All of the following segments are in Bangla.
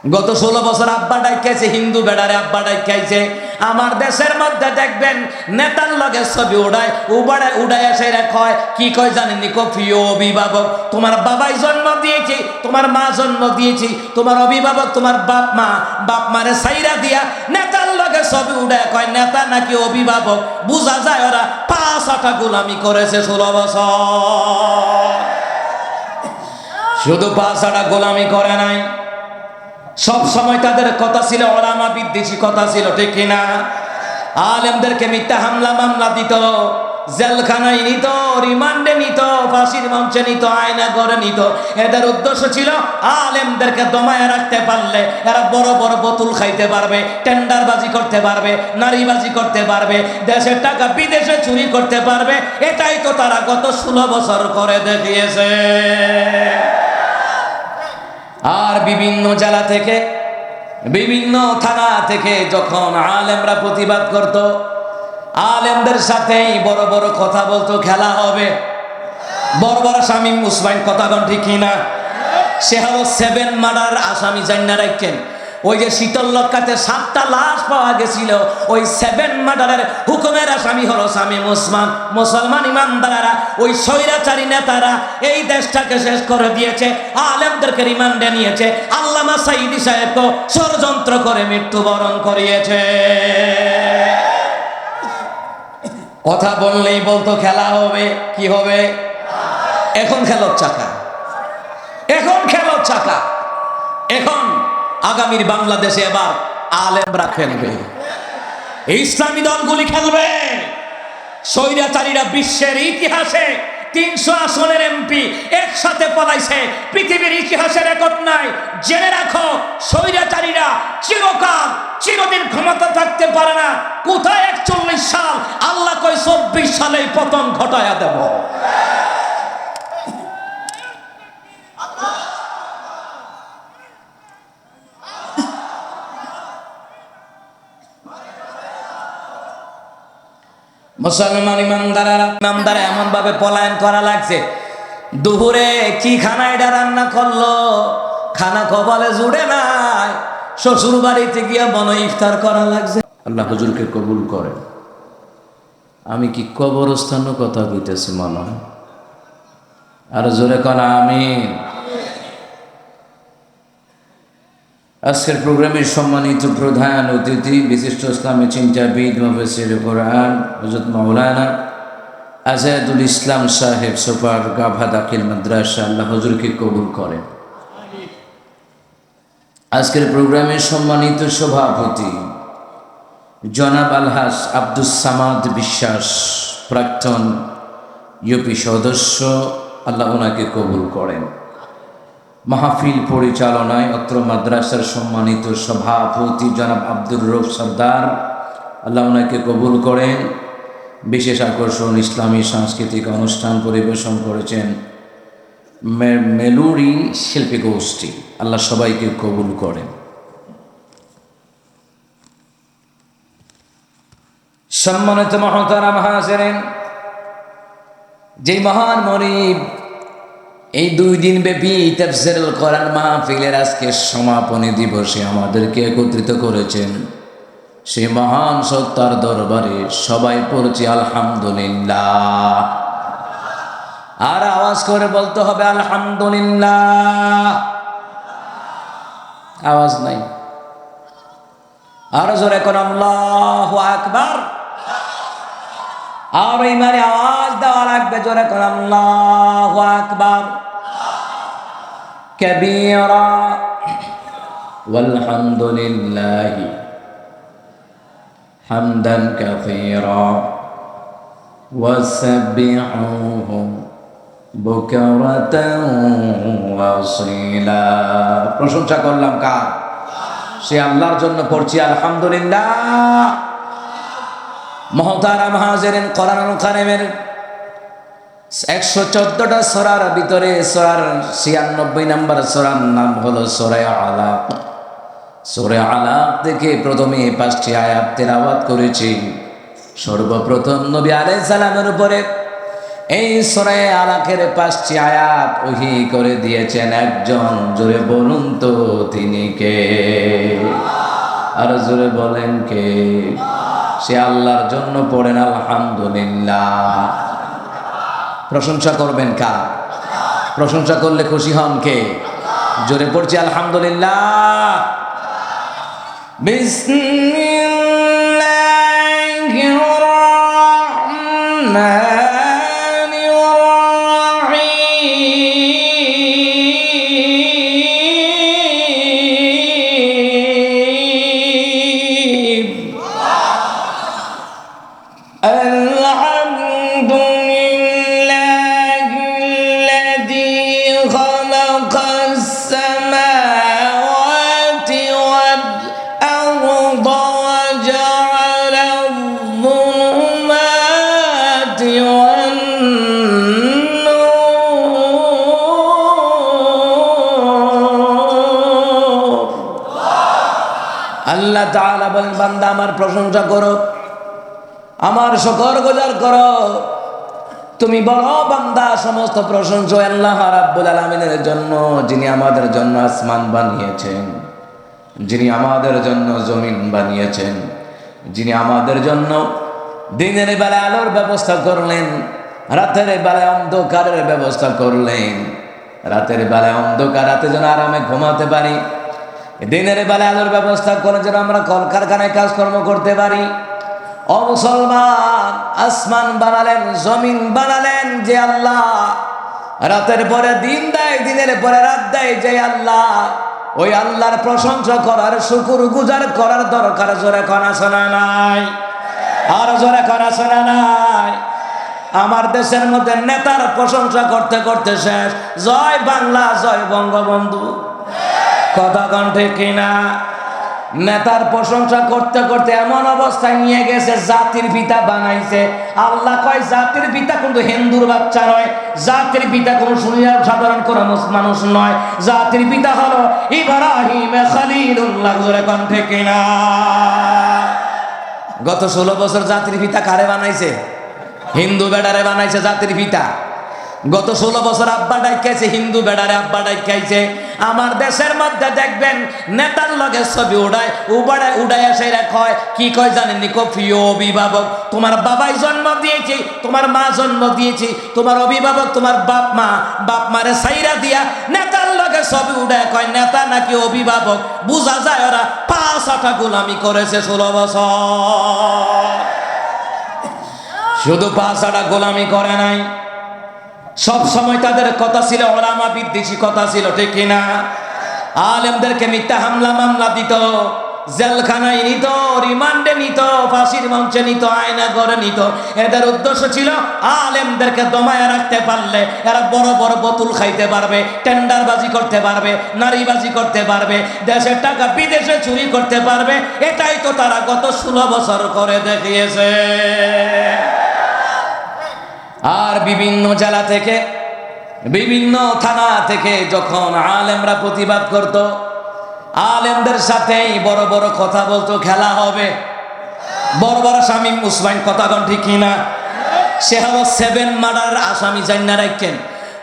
গত 16 বছর আব্বা ডাইকাইছে, হিন্দু বেড়ারে আব্বা ডাইকাইছে। আমার দেশের মধ্যে দেখবেন নেতার লগে ছবি উড়ায় এসে কয় কি কয় জানেননি? প্রিয় অভিভাবক, তোমার বাবাই জন্ম দিয়েছি, তোমার মা জন্ম দিয়েছি, তোমার অভিভাবক তোমার বাপ মারে সাইরা দিয়া নেতার লগে ছবি উড়ায় কয় নেতা নাকি অভিভাবক। বোঝা যায় ওরা 5-8টা গোলামি করেছে 16 বছর। শুধু 5-8টা গোলামি করে নাই, সব সময় তাদের কথা ছিল ওলামা বিদ্বেষী কথা ছিল, ঠিক কিনা? আলেমদেরকে মিথ্যা হামলা মামলা দিত, জেলখানায় নিত, রিমান্ডে নিত, ফাঁসির মঞ্চে নিত, আয়না করে নিত। এদের উদ্দেশ্য ছিল আলেমদেরকে দমায় রাখতে পারলে এরা বড় বড় বোতল খাইতে পারবে, টেন্ডারবাজি করতে পারবে, নারীবাজি করতে পারবে, দেশের টাকা বিদেশে চুরি করতে পারবে। এটাই তো তারা গত 16 বছর করে দেখিয়েছে। আর বিভিন্ন জেলা থেকে, বিভিন্ন থানা থেকে যখন আলেমরা প্রতিবাদ করত, আলেমদের সাথেই বড় বড় কথা বলতো, খেলা হবে। বড় বড় শামীম উসমান কথা বল, ঠিক কিনা? সে হলো 7 মার্ডার আসামি। জান্না রাখছেন ওই যে শীতল লক্কাতে 7টা লাশ পাওয়া গেছিল, ওই 7 মার্ডারের হুকুমের আসামি হলো শামীম উসমান। মুসলমান ইমানদারেরা, ওই স্বৈরাচারী নেতারা এই দেশটাকে শেষ করে দিয়েছে, আলেমদেরকে রিমান্ডে নিয়েছে, আল্লামা সাঈদী সাহেবকে ষড়যন্ত্র করে মৃত্যুবরণ করিয়েছে। কথা বললেই বলতো খেলা হবে। কি হবে? এখন খেলোর চাকা, এখন খেলোর চাকা। এখন আগামীর বাংলাদেশে এবার আলেমরা খেলবে, ইসলামী দলগুলি খেলবে। স্বৈরাচারীরা বিশ্বের ইতিহাসে 300 আসনের এমপি একসাথে পলাইছে, পৃথিবীর ইতিহাসে রেকর্ড নাই। জেনে রাখো, স্বৈরাচারীরা চিরকাল চিরদিন ক্ষমতা থাকতে পারে না। কোথায় 41 সাল, আল্লাহ কয় 24 সালেই পতন ঘটায়া দেব। মুসলমান ইমানদারা এমন ভাবে পলায়ন করা লাগছে, দুপুরে কি খানা এটা রান্না করলো, খানা কপালে জুড়ে নাই, শ্বশুর বাড়িতে গিয়ে মনে ইফতার করা লাগছে। আল্লাহ হুজুরকে কবুল করেন। আমি কি কবরস্থানও কথা কইতেছি মনে হয়? আর জোরে কন আমিন। আজকের প্রোগ্রামের সম্মানিত প্রধান অতিথি, বিশিষ্ট ইসলামী চিন্তাবিদ, মুফাসসির কোরআন হযরত মাওলানা আজাদুল ইসলাম সাহেব, সুপার গাভা দাখিল মাদ্রাসা, আল্লাহ হুজুরকে কবুল করেন। আজকের প্রোগ্রামের সম্মানিত সভাপতি জনাব আলহাজ আব্দুস সামাদ বিশ্বাস, প্রাক্তন ইউপি সদস্য, আল্লাহ ওনাকে কবুল করেন। মাহফিল পরিচালনায় অত্র মাদ্রাসার সম্মানিত সভাপতি জনাব আব্দুর রউফ সরদার, আল্লাহ ওনাকে কবুল করেন। বিশেষ আকর্ষণ ইসলামী সাংস্কৃতিক অনুষ্ঠান পরিবেশন করেছেন মেলুরি শিল্পী গোষ্ঠী, আল্লাহ সবাইকে কবুল করেন। সম্মানিত মুহতারাম হাজিরিন, যেই মহান মনিব এই 2 দিন ব্যাপী তাফসীরুল কোরআন মাহফিলের আজকে সমাপনী দিবসে আমাদেরকে একত্রিত করেছেন, সেই মহান সত্তার দরবারে সবাই পড়ছি আলহামদুলিল্লাহ। আর আওয়াজ করে বলতে হবে আলহামদুলিল্লাহ। আওয়াজ নাই, আর জোরে কোন আল্লাহু আকবার। আর ইমানে আওয়াজ দেওয়া লাগবে, জোরে কোন আল্লাহু আকবার কাবীরা ওয়ালহামদুলিল্লাহি হামদান কাসীরা ওয়াসাব্বিহুহু বুকরাতান ওয়া আসীলা। প্রশংসা করলাম কার? সে আল্লাহর জন্য পড়ছি আলহামদুলিল্লাহ। মুহতারাম হাজিরিন, কোরআনুল কারীমের 114টা সূরার ভিতরে সূরার 96 নম্বর সূরার নাম হলো সূরা আলাক। সূরা আলাক থেকে প্রথমে 5টি আয়াত তেলাওয়াত করেছি। সর্বপ্রথম নবী আলাইহিস সালামের উপরে এই সূরা আলাকের 5টি আয়াত ওহী করে দিয়েছেন একজন। জোরে বলুন তো তিনি কে? আর জোরে বলেন কে? সে আল্লাহর জন্য পড়েন আলহামদুলিল্লাহ। প্রশংসা করবেন কার? প্রশংসা করলে খুশি হন কে? জোরে পড়ছি আলহামদুলিল্লাহ। বিসমিল্লাহির রাহমানির রাহিম। আলহামদুলিল্লাহিল্লাযী খালাকাস সামাওয়াতি ওয়াল আরদা ওয়া জাআলাল যুলুমাতি ওয়ান নূর। আল্লাহ তাআলা বলেন, বান্দা আমার প্রশংসা করো, আমার শুকর গুজার করো। তুমি বলো বান্দা সমস্ত প্রশংসা আল্লাহ রাব্বুল আলামিনের জন্য, যিনি আমাদের জন্য আসমান বানিয়েছেন, যিনি আমাদের জন্য জমিন বানিয়েছেন, যিনি আমাদের জন্য দিনের বেলায় আলোর ব্যবস্থা করলেন, রাতের বেলায় অন্ধকারের ব্যবস্থা করলেন। রাতের বেলায় অন্ধকার, রাতে যেন আরামে ঘুমাতে পারি, দিনের বেলায় আলোর ব্যবস্থা করে যেন আমরা কলকারখানায় কাজকর্ম করতে পারি। ও মুসলমান, আসমান বানালেন, জমিন বানালেন যে আল্লাহ, রাতের পরে দিন দেয়, দিনের পরে রাত দেয় যে আল্লাহ, ওই আল্লাহর প্রশংসা করার, শুকর গুজার করার দরকার জোরে করা শোনা নাই? আর জোরে করা শোনা নাই? আমার দেশের মধ্যে নেতার প্রশংসা করতে করতে শেষ। জয় বাংলা, জয় বঙ্গবন্ধু, কথা কণ্ঠে কিনা? নেতার প্রশংসা করতে করতে এমন অবস্থায় নিয়ে গেছে, জাতির পিতা বানাইছে। আল্লাহ কয় জাতির পিতা কিন্তু হিন্দুর বাচ্চা নয়, জাতির পিতা কোনো সাধারণ কোন মানুষ নয়, জাতির পিতা হলো ইব্রাহিম খলিলুল্লাহ। জোরে কণ্ঠে কিনা? গত 16 বছর জাতির পিতা কারে বানাইছে? হিন্দু বেড়ারে বানাইছে জাতির পিতা। গত 16 বছর আব্বা ডাইকাইছে, হিন্দু বেড়ারে আব্বা ডাইকাইছে। আমার দেশের মধ্যে দেখবেন নেতার লগে ছবি উড়ায়, উড়ায় এসে কয় কি কয় জানেননি? প্রিয় অভিভাবক, তোমার বাবাই জন্ম দিয়েছে, তোমার মা জন্ম দিয়েছে, তোমার অভিভাবক তোমার বাপ মারে সাইরা দিয়া নেতার লগে ছবি উড়ায় কয় নেতা নাকি অভিভাবক। বোঝা যায় ওরা 5-8টা গোলামি করেছে 16 বছর। শুধু 5-8টা গোলামি করে নাই, সব সময় তাদের কথা ছিল ওলামা বিদ্বেষী কথা ছিল, ঠিক কিনা? আলেমদেরকে মিথ্যা হামলা মামলা দিত, জেলখানায় নিত, রিমান্ডে নিত, ফাঁসির মঞ্চে নিত, আয়না ঘরে নিত। এদের উদ্দেশ্য ছিল আলেমদেরকে দমায় রাখতে পারলে এরা বড় বড় বোতল খাইতে পারবে, টেন্ডারবাজি করতে পারবে, নারীবাজি করতে পারবে, দেশের টাকা বিদেশে চুরি করতে পারবে। এটাই তো তারা গত 16 বছর করে দেখিয়েছে। আর বিভিন্ন জেলা থেকে, বিভিন্ন থানা থেকে যখন আলেমরা প্রতিবাদ করত, আলেমদের সাথেই বড় বড় কথা বলতো, খেলা হবে। বড় বড় শামীম উসমান, কথা কন ঠিক কিনা? সে হলো 7 মার্ডারের আসামি। জান্না রাখছেন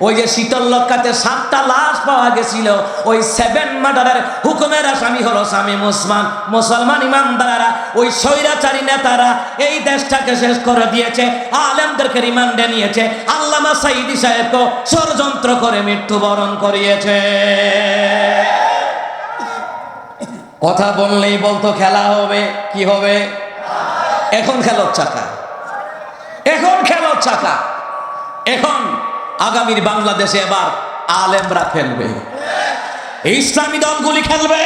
ওই যে শীতল লক্কাতে 7টা লাশ পাওয়া গেছিল, ওই 7 মার্ডারের হুকুমের আসামি হলো শামীম উসমান। মুসলমান ইমানদাররা, ওই স্বৈরাচারী নেতারা এই দেশটাকে শেষ করে দিয়েছে, আলেমদেরকে রিমান্ডে নিয়েছে, আল্লামা সাঈদী সাহেবকে ষড়যন্ত্র করে মৃত্যুবরণ করিয়েছে। কথা বললেই বলতো খেলা হবে। কি হবে? এখন খেলোর চাকা, এখন খেলোর চাকা। এখন আগামীর বাংলাদেশে এবার আলেমরা খেলবে, ইসলামী দলগুলি খেলবে।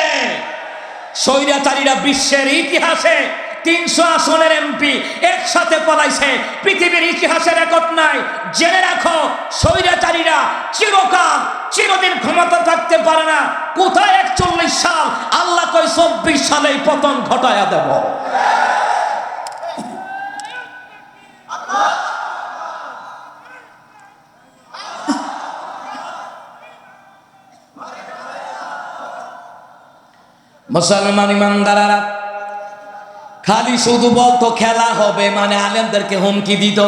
স্বৈরাচারীরা বিশ্বের ইতিহাসে 300 আসনের এমপি একসাথে পলাইছে, পৃথিবীর ইতিহাসে রেকর্ড নাই। জেনে রাখো, স্বৈরাচারীরা চিরকাল চিরদিন ক্ষমতা থাকতে পারে না। কোথায় 41 সাল, আল্লাহ কই 24 সালেই পতন ঘটায়া দেব। মুসলমান ইমানদাররা খালি শুধু বলতো খেলা হবে, মানে আলেমদেরকে হুমকি দিত,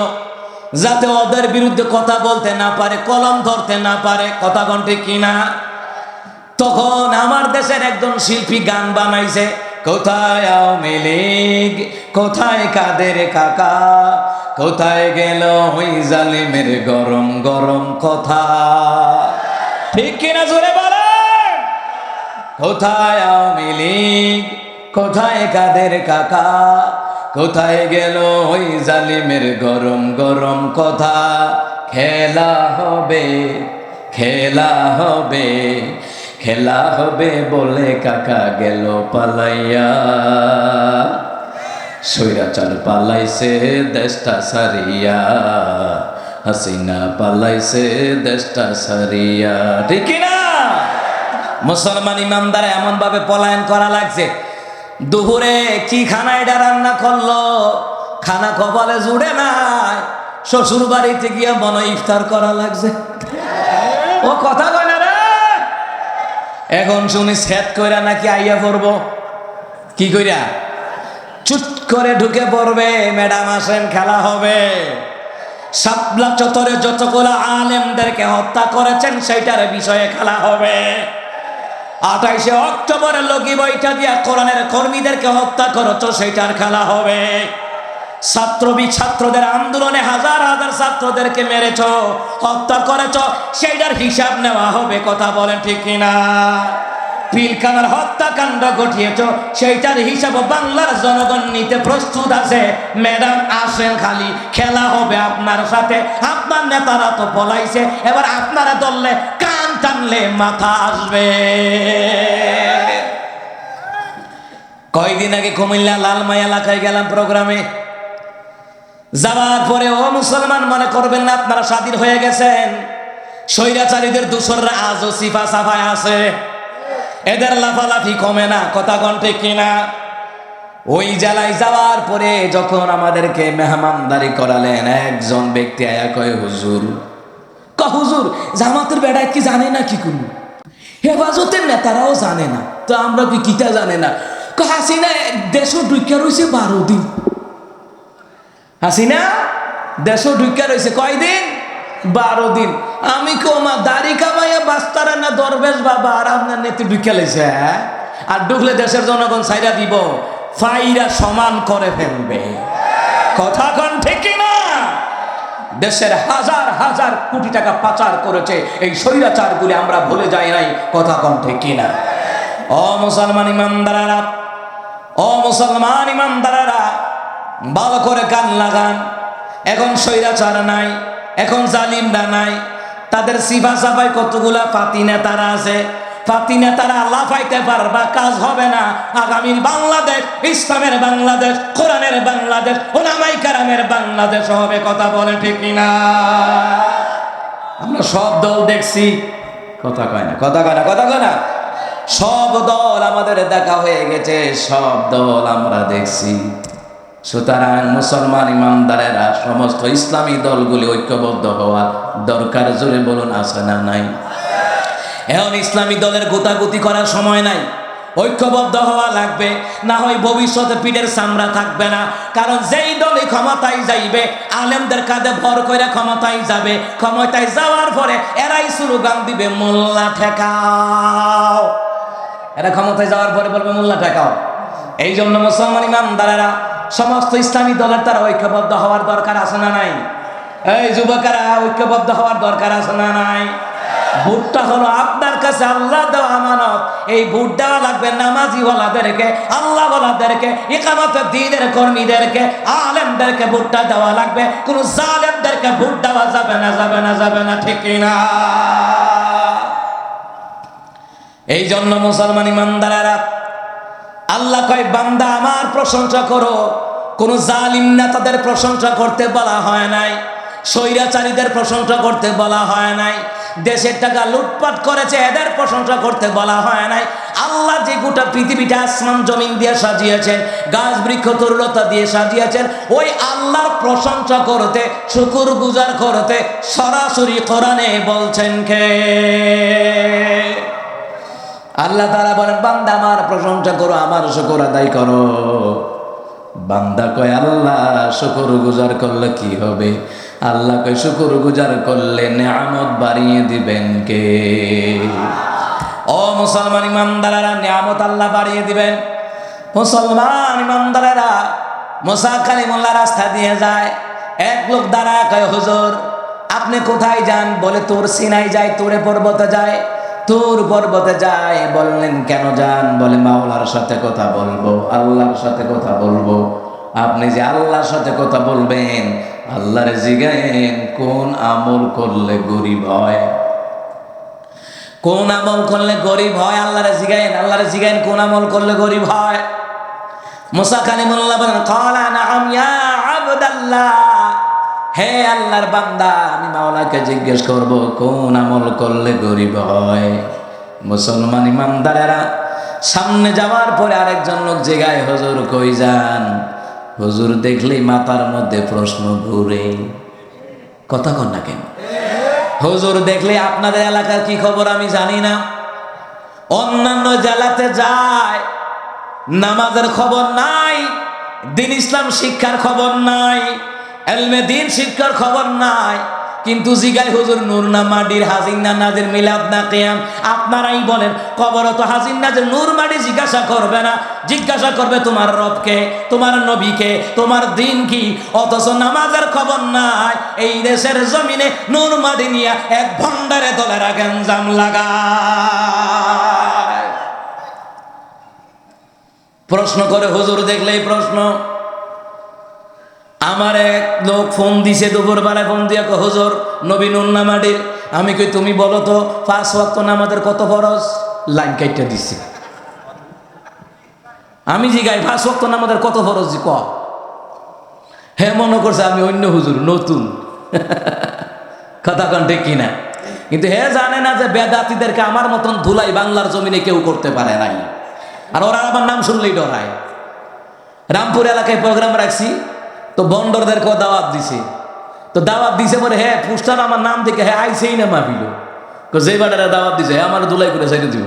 যাতে ওদের বিরুদ্ধে কথা বলতে না পারে, কলম ধরতে না পারে। কথা কোন ঠিক কিনা? তখন আমার দেশের একজন শিল্পী গান বানাইছে, কোথায় আওয়ামী লীগ, কোথায় কাদের কাকা, কোথায় গেল ওই জালিমের গরম গরম কথা। ঠিক কিনা জোরে বলেন? কোথায় আওয়ামী লীগ, কোথায় কাদের কাকা, কোথায় গেল ওই জালিমের গরম গরম কথা। খেলা হবে, খেলা হবে, খেলা হবে বলে কাকা গেল পালাইয়া। স্বৈরাচার পালাইছে দেশটা সারিয়া, হাসিনা পালাইছে দেশটা সারিয়া। ঠিক না? মুসলমান ইমানদার এমন ভাবে পলায়ন করা লাগছে, দুপুরে কি খানা এটা রান্না করলো, খানা কপালে জুড়ে নাই, শ্বশুর বাড়িতে গিয়ে মনে ইফতার করা লাগছে। ও কথা কয় না রে। এখন শুনি সেট কইরা নাকি আইয়া পড়বো। কি কইরা? চুট করে ঢুকে পড়বে, ম্যাডাম আসেন খেলা হবে। শাপলা চত্বরে যতগুলো আলেমদেরকে হত্যা করেছেন সেইটার বিষয়ে খেলা হবে। 28শে অক্টোবরে লগি বইটা দিয়া কোরআনের কর্মীদেরকে হত্যা করেছো, সেইটার খেলা হবে। ছাত্রদের আন্দোলনে হাজার হাজার ছাত্রদেরকে মেরেছ, হত্যা করেছ, সেইটার হিসাব নেওয়া হবে। কথা বলেন ঠিক কিনা? পিলখানার হত্যাকাণ্ড ঘটিয়েছ, সেইটার হিসাব বাংলার জনগণ নিতে প্রস্তুত আছে। ম্যাডাম আসেন, খালি খেলা হবে আপনার সাথে। আপনার নেতারা তো পলাইছে, এবার আপনারা দললে কান টানলে মাথা আসবে। কয়দিন আগে কুমিল্লা লালমাই এলাকায় গেলাম প্রোগ্রামে। যাওয়ার পরে ও মুসলমান মনে করবেন না আপনারা স্বাধীন হয়ে গেছেন। স্বৈরাচারীদের দূষররা আজও সিফা সাফায় আছে, এদের লাফালাফি কমে না। কথা কোন ঠিক কিনা? ওই জেলায় যাওয়ার পরে যখন আমাদেরকে মেহমানদারি করালেন, একজন ব্যক্তি আয়া কয়, হুজুর, হুজুর জামাতের বেড়ায় কি জানে না, কি করুন হেফাজতের নেতারাও জানে না, তো আমরা কি কিতা জানে না। হাসিনা দেশও ঢুকে রয়েছে 12 দিন। হাসিনা দেশও ঢুকে রয়েছে কয়দিন? 12 দিন। আমি কমা দাড়ি কামাইয়া বাস্তারা না দরবেশ বাবা, আর আপনার নেত্রী ঢুকে লেছে। হ্যাঁ, আর ঢুকলে দেশের জনগণ ছাইরা দিব, ফাইরা সমান করে ফেলবে। কথা কোন ঠিক না? দেশের হাজার হাজার কোটি টাকা পাচার করেছে এই স্বৈরাচারগুলি, আমরা ভুলে যাই নাই। কথা কোন ঠিক কিনা? ও মুসলমান ইমানদারেরা, ও মুসলমান ইমানদারেরা, ভালো করে কান লাগান। এখন স্বৈরাচার নাই, এখন জালিমরা নাই, তাদের সিফা সাফাই কতগুলা ফাতি নেতারা আছে। ফাতি নেতারা লাফাইতে পারবা, কাজ হবে না। আগামীর বাংলাদেশ ইসলামের বাংলাদেশ, কোরআনের বাংলাদেশ, উলামায়ে কেরামের বাংলাদেশ হবে। কথা বলে ঠিক না? আমরা সব দল দেখছি। কথা কয় না, কথা কয় না, কথা কয় না। সব দল আমাদের দেখা হয়ে গেছে, সব দল আমরা দেখছি। সুতরাং মুসলমান ইমানদারেরা, সমস্ত ইসলামী দলগুলি ঐক্যবদ্ধ হওয়া দরকার। জোরে বলুন, আছে না নাই? এখন ইসলামী দলের গোতাগুতি করার সময় নাই, ঐক্যবদ্ধ হওয়া লাগবে, না হয় ভবিষ্যতে পিঠের চামড়া থাকবে না। কারণ যেই দলই ক্ষমতায় যাইবে, আলেমদের কাঁধে ভর করে ক্ষমতায় যাবে, ক্ষমতায় যাওয়ার পরে এরাই স্লোগান দিবে, মোল্লা ঠেকাও। এরা ক্ষমতায় যাওয়ার পরে বলবে মোল্লা ঠেকাও। এই জন্য মুসলমান ইমানদারেরা, সমস্ত ইসলামী দলের তারা ঐক্যবদ্ধ হওয়ার দরকার আছে না নাই? এই যুবকেরা, ঐক্যবদ্ধ হওয়ার দরকার আছে না নাই? ভোটটা হলো আপনার কাছে আল্লাহ দেওয়া আমানত। এই ভোট দেওয়া লাগবে নামাজি ওয়ালাদেরকে, আল্লাহ ওয়ালাদেরকে, ইকামতের দ্বীনের কর্মীদেরকে, আলেমদেরকে ভোটটা দেওয়া লাগবে। কোন জালেমদেরকে ভোট দেওয়া যাবে না, যাবে না, যাবে না। ঠিক না? এই জন্য মুসলমান ইমানদারেরা, আল্লাহ কয়, বান্দা আমার প্রশংসা করো। কোন জালিম নেতাদের প্রশংসা করতে বলা হয় নাই, স্বৈরাচারীদের প্রশংসা করতে বলা হয় নাই, দেশের টাকা লুটপাট করেছে এদের প্রশংসা করতে বলা হয় নাই। আল্লাহ যে গোটা পৃথিবীটা আসমান জমিন দিয়ে সাজিয়েছেন, গাছ বৃক্ষ তরুলতা দিয়ে সাজিয়েছেন, ওই আল্লাহর প্রশংসা করতে, শুকর গুজার করতে সরাসরি কোরআনে বলছেন কে? আল্লাহ তাআলা বলেন, বান্দা আমার প্রশংসা করো, আমার শুকর আদায় করো। বান্দা কয়, আল্লাহ শুকর গুজার করলে কি হবে? আল্লাহকে শুকর গুজার করলে নেয়ামত বাড়িয়ে দিবেন কে? ও মুসলমান ইমানদারেরা, নিয়ামত আল্লাহ বাড়িয়ে দিবেন। মুসলমান ইমানদারেরা, মুসা কালিমুল্লাহ রাস্তা দিয়ে যায়। এক লোক দাঁড়ায় কয়, হুজুর আপনি কোথায় যান? বলে তোর সিনাই যায়, তোরে পর্বতে যায়। তোর পর্বতে যায়। বললেন কেন যান? বলে মাওলার সাথে কথা বলবো, আল্লাহর সাথে কথা বলবো। আপনি যে আল্লাহর সাথে কথা বলবেন, আল্লাহরে জিগায়েন কোন আমল করলে গরিব হয়, কোন আমল করলে গরিব হয়। আল্লাহরে জিগায়েন, আল্লাহরে জিগায়েন কোন আমল করলে গরিব হয়। মুসা কালিমুল্লাহ বলেন, ক্বালা নাআম ইয়া আবদাল্লাহ, হে আল্লাহর বান্দা, আমি মাওলাকে জিজ্ঞেস করব কোন আমল করলে গরিব হয়। মুসলমান ইমানদারেরা, সামনে যাওয়ার পরে আরেকজন লোক জিগায়, হুজুর কই যান? হুজুর দেখলেই মাথার মধ্যে প্রশ্ন ঘুরে। কথা কন না কেন? হুজুর দেখলে আপনাদের এলাকার কি খবর আমি জানি না, অন্যান্য জেলাতে যায়, নামাজের খবর নাই, দিন ইসলাম শিক্ষার খবর নাই, এলমে দিন শিক্ষার খবর নাই, কিন্তু জিগাই হুজুর নূর না মাটির, হাজির না নাজের, মিলাদ না কিয়াম। আপনারাই বলেন, কবর তো হাজির নাজের, নূর মাটি জিজ্ঞাসা করবে না, জিজ্ঞাসা করবে তোমার রবকে, তোমার নবীকে, তোমার দিন কি। অথচ নামাজের খবর নাই। এই দেশের জমিনে নূর মাটি নিয়ে এক ভণ্ডারে দলেরা গেঞ্জাম লাগায়, প্রশ্ন করে। হুজুর দেখলেই প্রশ্ন। আমার এক লোক ফোন দিছে, দুপুর বেলায় ফোন দিয়ে, হুজুর নবী নূর না মাটির। আমি কই তুমি বলো তো 5 ওয়াক্ত নামাজের কত ফরজ? লাইন কাইটা দিছে। আমি জিগাই 5 ওয়াক্ত নামাজের কত ফরজ ক? হে মনে করছে আমি অন্য হুজুর, নতুন। কথা কন ঠিক কিনা? কিন্তু হে জানে না যে বেদাতীদেরকে আমার মতন ধুলাই বাংলার জমিনে কেউ করতে পারে নাই। আর ওরা আমার নাম শুনলেই ডরায়। রামপুর এলাকায় প্রোগ্রাম রাখছি, তো বন্ডরদেরকেও দাওয়াত দিছে। তো দাওয়াত দিছে পরে হ্যাঁ পুস্টার আমার নাম দেখে হ্যাঁ আইসেই না মাহফিল। যে বাটারা দাওয়াত দিছে আমার ধুলাই করে চাইতে দিব।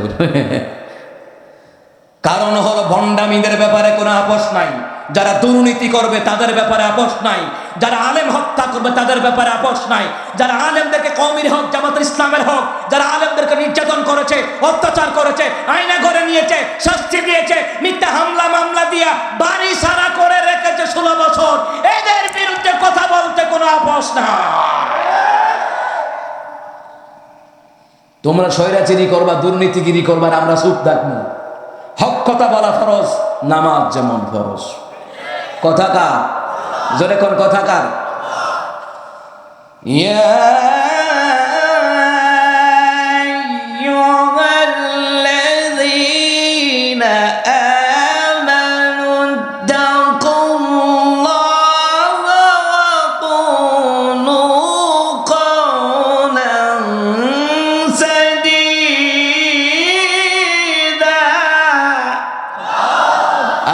কারণ হলো ভণ্ডামীদের ব্যাপারে কোনো আপোষ নাই, যারা দুর্নীতি করবে তাদের ব্যাপারে আপোষ নাই, যারা আলেম হত্যা করবে তাদের ব্যাপারে আপোষ নাই, যারা আলেমদেরকে কওমির হোক, জামাতের ইসলামের হোক, যারা আলেমদেরকে নির্যাতন করেছে, অত্যাচার করেছে, আয়না ঘরে নিয়েছে, শাস্তি দিয়েছে, মিথ্যা হামলা মামলা দিয়া বাড়ি সারা করে রেখেছে 16 বছর, এদের বিরুদ্ধে কথা বলতে কোনো আপোষ নাই। তোমরা স্বৈরাচারী করবা, দুর্নীতিগিরি করবা, আমরা চুপ থাকবো। হক কথা বলা ফরজ, নামাজ যেমন ফরজ। কথা কার? জোরে কোন কথা কার?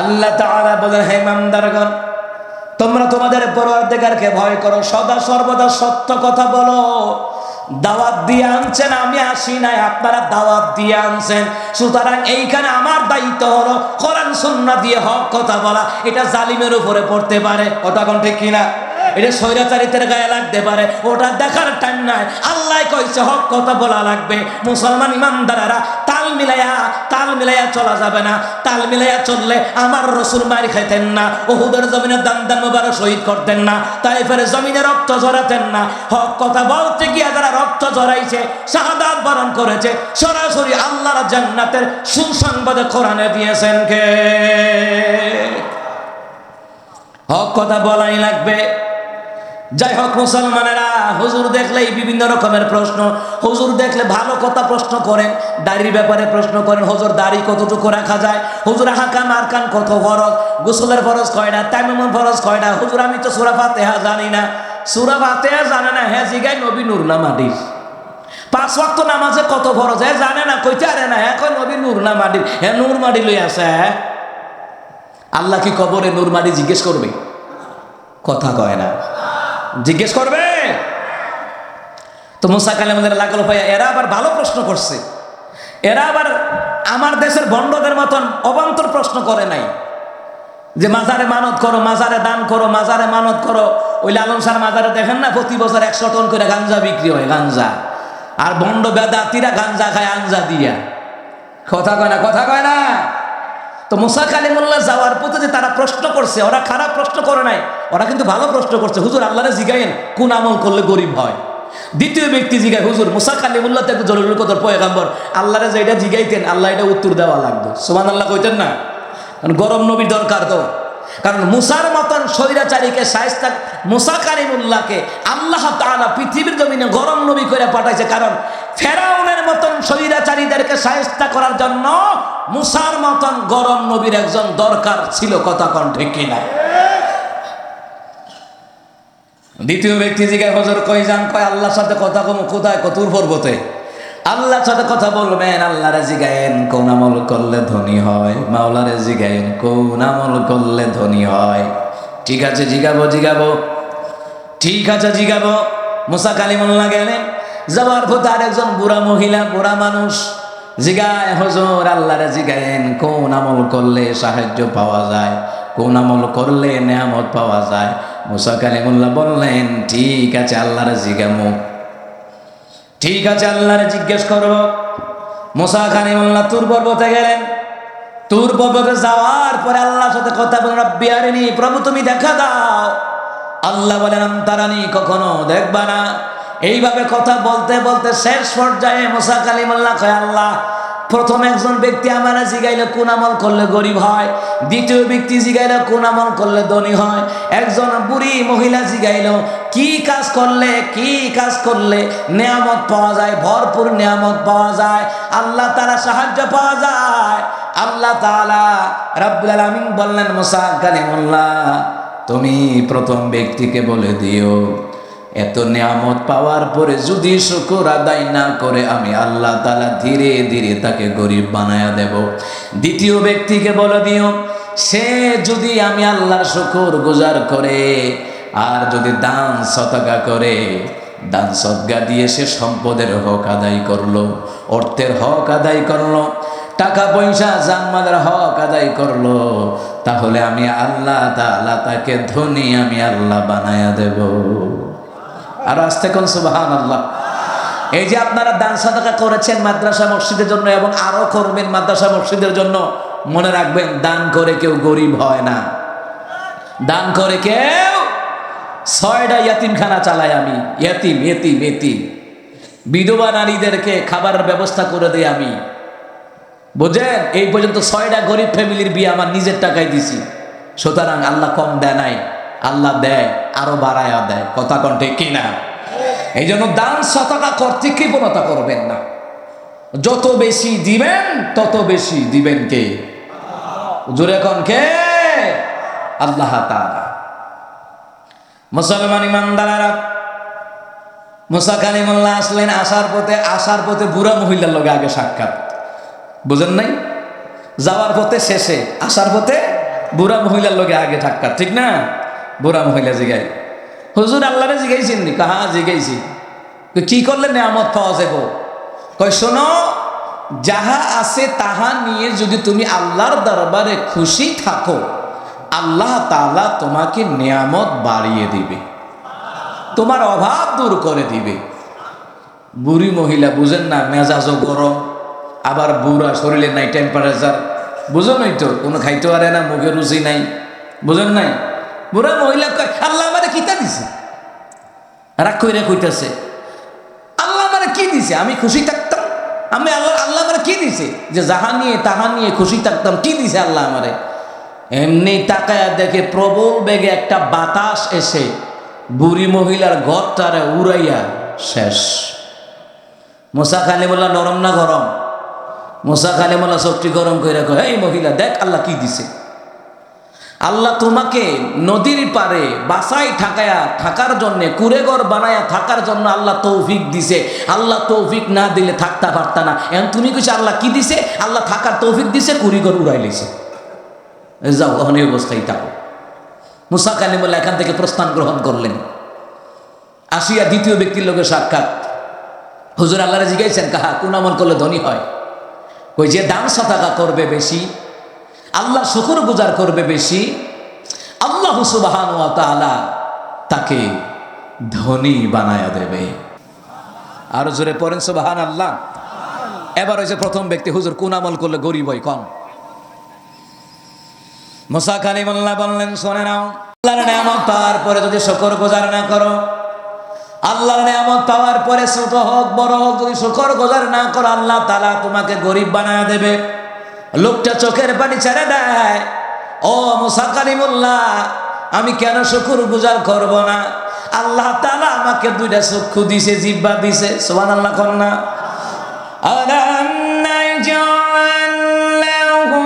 আল্লাহ তাআলা বলেন, হে ইমানদারগণ, তোমরা তোমাদের পরওয়ারদিগারকে ভয় করো, সদা সর্বদা সত্য কথা বলো। দাওয়াত দিয়ে আনছেন, আমি আসি নাই, আপনারা দাওয়াত দিয়ে আনছেন। সুতরাং এইখানে আমার দায়িত্ব হলো কোরআন সুন্নাহ দিয়ে হক কথা বলা। এটা জালিমের উপরে পড়তে পারে, কথা কোন ঠিক কিনা? এটা স্বৈরাচারিতের গায়ে লাগতে পারে, ওটা দেখার টাইম নাই। আল্লাহ কইছে হক কথা বলা লাগবে। মুসলমান ইমানদারেরা তাল মিলাইয়া চলা যাবে না। তাল মিলাইয়া চললে আমার রাসূল মার খাইতেন না, উহুদের জমিনে দান মুবারক শহীদ করতেন না, তাইফের জমিনে রক্ত ঝরাতেন না। হক কথা বলতে গিয়ে যারা রক্ত ঝরাইছে, শাহাদাত বরণ করেছে, সরাসরি আল্লাহর জান্নাতের সুসংবাদ কোরআনে দিয়েছেন কে? হক কথা বলাই লাগবে। যাই হোক মুসলমানেরা, হুজুর দেখলেই বিভিন্ন রকমের প্রশ্ন। হুজুর দেখলে ভালো কথা প্রশ্ন করেন, দাড়ির ব্যাপারে প্রশ্ন করেন, হুজুর দাড়ি কতটুকু রাখা যায়, হুজুর হাকাম আরকান কত ফরজ, গোসলের ফরজ কয়টা, তায়াম্মুমের ফরজ কয়টা, হুজুর আমি তো সূরা ফাতিহা জানি না। সূরা ফাতিহা জানে না, হ্যাঁ জিগাই নবী নূর না মাটির। 5 ওয়াক্ত নামাজে কত ফরজ, হ্যাঁ জানে না, কইতে আরে না, হ্যাঁ কয় নবী নূর না মাটির, হ্যাঁ নূর মাটি লই আছে। আল্লাহ কি কবরে নূর মাটি জিজ্ঞেস করবে? কথা কয় না, জিজ্ঞেস করবে। তো মুসা কালিমুল্লাহ লাগলো ভাইয়া, এরা আবার ভালো প্রশ্ন করছে। এরা আবার আমার দেশের ভণ্ডদের মতন অবান্তর প্রশ্ন করে নাই যে মাজারে মানত করো, মাজারে দান করো, মাজারে মানত করো, ওই লালন শাহ মাজারে দেখেন না, প্রতি বছর 100 টন করে গাঞ্জা বিক্রি হয়, গাঞ্জা। আর বন্ড বেদাতিরা গাঞ্জা খায় আঞ্জা দিয়া। কথা কয় না, কথা কয় না। তো মুসা কালিমুল্লাহ যাওয়ার পথে যে তারা প্রশ্ন করছে, ওরা খারাপ প্রশ্ন করে নাই, ওরা কিন্তু ভালো প্রশ্ন করছে। হুজুর আল্লাহরে জিগাইন কোন আমল করলে গরিব হয়। দ্বিতীয় ব্যক্তি জিগায়, হুজুর মুসা কালিমুল্লাহ তো একটু জরুরি কদর পয়গাম্বর, আল্লাহরে যে এটা জিগাইতেন আল্লাহ এটা উত্তর দেওয়া লাগতো। সুবহানাল্লাহ কইতেন না, কারণ গরম নবীর দরকার তো। কারণ মুসার মতন স্বৈরাচারীকে শায়েস্তা, মুসা কালিমুল্লাহকে আল্লাহ তাআলা পৃথিবীর জমিনে গরম নবী করে পাঠাইছে। কারণ ফেরাউনের মতন স্বৈরাচারীদেরকে শায়েস্তা করার জন্য মুসার মতন গরম নবীর একজন দরকার ছিল। কথা কোন ঠিক কিনা? দ্বিতীয় ব্যক্তি জিজ্ঞাসা, হুজুর কই যান? কয় আল্লাহর সাথে কথা কম। কোথায়? কতুর পর্বতে। আল্লাহর সাথে কথা বলবেন, আল্লাহরে জিগায়েন কোন আমল করলে ধনী হয়, মাওলারে জিগায়েন কোন আমল করলে ধনী হয়। ঠিক আছে জিগাবো, জিগাবো, ঠিক আছে জিগাবো। মুসা কালিমুল্লাহ গেলেন, যাওয়ার পথে আরেকজন বুড়া মহিলা, বুড়া মানুষ জিগায়, হুজুর আল্লাহরে জিগায়েন কোন আমল করলে সাহায্য পাওয়া যায়, কোন আমল করলে নেয়ামত পাওয়া যায়। মুসা কালিমুল্লাহ বললেন, ঠিক আছে আল্লাহরে জিগামু, ঠিক আছে আল্লাহরে জিজ্ঞেস করব। মুসা কালিমুল্লাহ তুর পর্বতে গেলেন। তুর পর্বতে যাওয়ার পরে আল্লাহর সাথে কথা বলেন, রব্বি আরিনি, প্রভু তুমি দেখা দাও। আল্লাহ বলেন, তারানি, কখনো দেখবা না। এইভাবে কথা বলতে বলতে শেষ পর্যায়ে মুসা কালিমুল্লাহ কয়, আল্লাহ প্রথম একজন ব্যক্তি আমারে জিগাইল কোন আমল করলে গরিব হয়, দ্বিতীয় ব্যক্তি জিগাইল কোন আমল করলে ধনী হয়, একজন বুড়ি মহিলা জিগাইল কি কাজ করলে, কি কাজ করলে নেয়ামত পাওয়া যায়, ভরপুর নেয়ামত পাওয়া যায়, আল্লাহ তাআলা সাহায্য পাওয়া যায়। আল্লাহ তাআলা রাব্বুল আলামিন বললেন, মুসা কালিমুল্লাহ তুমি প্রথম ব্যক্তিকে বলে দিও, এত নিয়ামত পাওয়ার পরে যদি শুকর আদায় না করে আমি আল্লাহ তাআলা ধীরে ধীরে তাকে গরিব বানায়া দেব। দ্বিতীয় ব্যক্তিকে বলে দিও, সে যদি আমি আল্লাহর শুকর গুজার করে আর যদি দান সদকা করে, দান সদকা দিয়ে সে সম্পদের হক আদায় করলো, অর্থের হক আদায় করলো, টাকা পয়সা জানমালের হক আদায় করলো, তাহলে আমি আল্লাহ তাআলা তাকে ধনী আমি আল্লাহ বানায়া দেব। আর আসতে কোন সুবহানাল্লাহ। এই যে আপনারা দান সাদাকা করেছেন মাদ্রাসা মসজিদের জন্য এবং আরো করবেন মাদ্রাসা মসজিদের জন্য, মনে রাখবেন দান করে কেউ গরিব হয় না। দান করে কেউ 6টা ইয়াতিমখানা চালাই আমি, ইয়াতিম এতিম এতিম বিধবা নারীদেরকে খাবারের ব্যবস্থা করে দেই আমি। বুঝেন, এই পর্যন্ত 6টা গরিব ফ্যামিলির বিয়ে আমার নিজের টাকায় দিছি। সুতরাং আল্লাহ কম দেয় নাই, আল্লাহ দেয় আরো বাড়ায়া দেয়। কথা কোন ঠিক কিনা? এই জন্য দান সদকা করতে কৃপণতা করবেন না। যত বেশি দিবেন তত বেশি দিবেন কে? জোরে কোন কে? আল্লাহ তাআলা। মুসলমান ইমানদারেরা, মুসা কালিমুল্লাহ আসলেন। আসার পথে বুড়া মহিলার লগে আগে সাক্ষাৎ। বুঝেন নাই? যাওয়ার পথে শেষে, আসার পথে বুড়া মহিলার লগে আগে সাক্ষাৎ, ঠিক না? বুড়া মহিলা জিগাই, হুজুর আল্লাহরে জিগাইছেন নি? কাহা জিগাইছি। কি করলে নেয়ামত পাওয়া যাবে? কয় শোনো, যাহা আছে তাহা নিয়ে যদি তুমি আল্লাহর দরবারে খুশি থাকো, আল্লাহ তাআলা তোমাকে নেয়ামত বাড়িয়ে দিবে, তোমার অভাব দূর করে দিবে। বুড়ি মহিলা, বুঝেন না, মেজাজও গরম, আবার বুড়া, শরীরে নাই টেম্পারেচার, বুঝেন নাই তো, কোনো খাইতে পারে না, মুখে রুচি নাই, বুঝেন নাই? বুড়া মহিলা কয়, আল্লাহ আমারে কিতা দিছে? রাগ কইরা কইতাছে, আল্লাহ আমারে কি দিছে? আমি খুশি থাকতাম, আমি আল্লাহ আমারে কি দিছে যে যাহা নিয়ে তাহা নিয়ে খুশি থাকতাম? কি দিছে আল্লাহ আমারে? এমনি তাকায়া দেখে প্রবল বেগে একটা বাতাস এসে বুড়ি মহিলার ঘরটারে উড়াইয়া শেষ। মুসা কালিমুল্লাহ নরম না গরম? মুসা কালিমুল্লাহ চোখটি গরম করে কয়, এই মহিলা দেখ আল্লাহ কি দিছে। আল্লাহ তোমাকে নদীর পারে বাসায় থাকার জন্য, কুড়েঘর বানায়া থাকার জন্য আল্লাহ তৌফিক দিছে। আল্লাহ তৌফিক না দিলে থাকতে পারতা না। এখন তুমি কইছো আল্লাহ কি দিছে? আল্লাহ থাকার তৌফিক দিছে, কুড়িঘর উড়াই লিছে। যাও ওখানে অবস্থায় থাকো। মুসা কালিমুল্লাহ এখান থেকে প্রস্থান গ্রহণ করলেন। আসিয়া দ্বিতীয় ব্যক্তির লোকে সাক্ষাৎ। হুজুর আল্লাহরে জিজ্ঞাসেন, কাহা কোন আমল করলে ধনী হয়? কই যে দান সদকা করবে বেশি, আল্লাহ শুকর গুজার করবে বেশি, আল্লাহ সুবহানাহু ওয়া তাআলা তাকে ধনী বানায়া দেবে। আরো জোরে পড়েন সুবহানাল্লাহ। এবার হয়েছে প্রথম ব্যক্তি, হুজুর কোন আমল করলে গরিব হয় কম? মুসা কালিমুল্লাহ বললেন, শোনে নাও, আল্লাহর নিয়ামত পাওয়ার পরে যদি শুকরগুজার না করো, আল্লাহর নিয়ামত পাওয়ার পরে ছোট হোক বড় হোক যদি শুকরগুজার না করো, আল্লাহ তাআলা তোমাকে গরিব বানায়া দেবে। লোকটা চোখের পানি ছেড়ে দেয়, ও মুসা কালিমুল্লাহ, আমি কেন শুকরগুজার করব না? আল্লাহ তাআলা আমাকে দুইটা চক্ষু দিছে, জিহ্বা দিছে। সুবহানাল্লাহ কোন না? আলাম নাজআল লাহু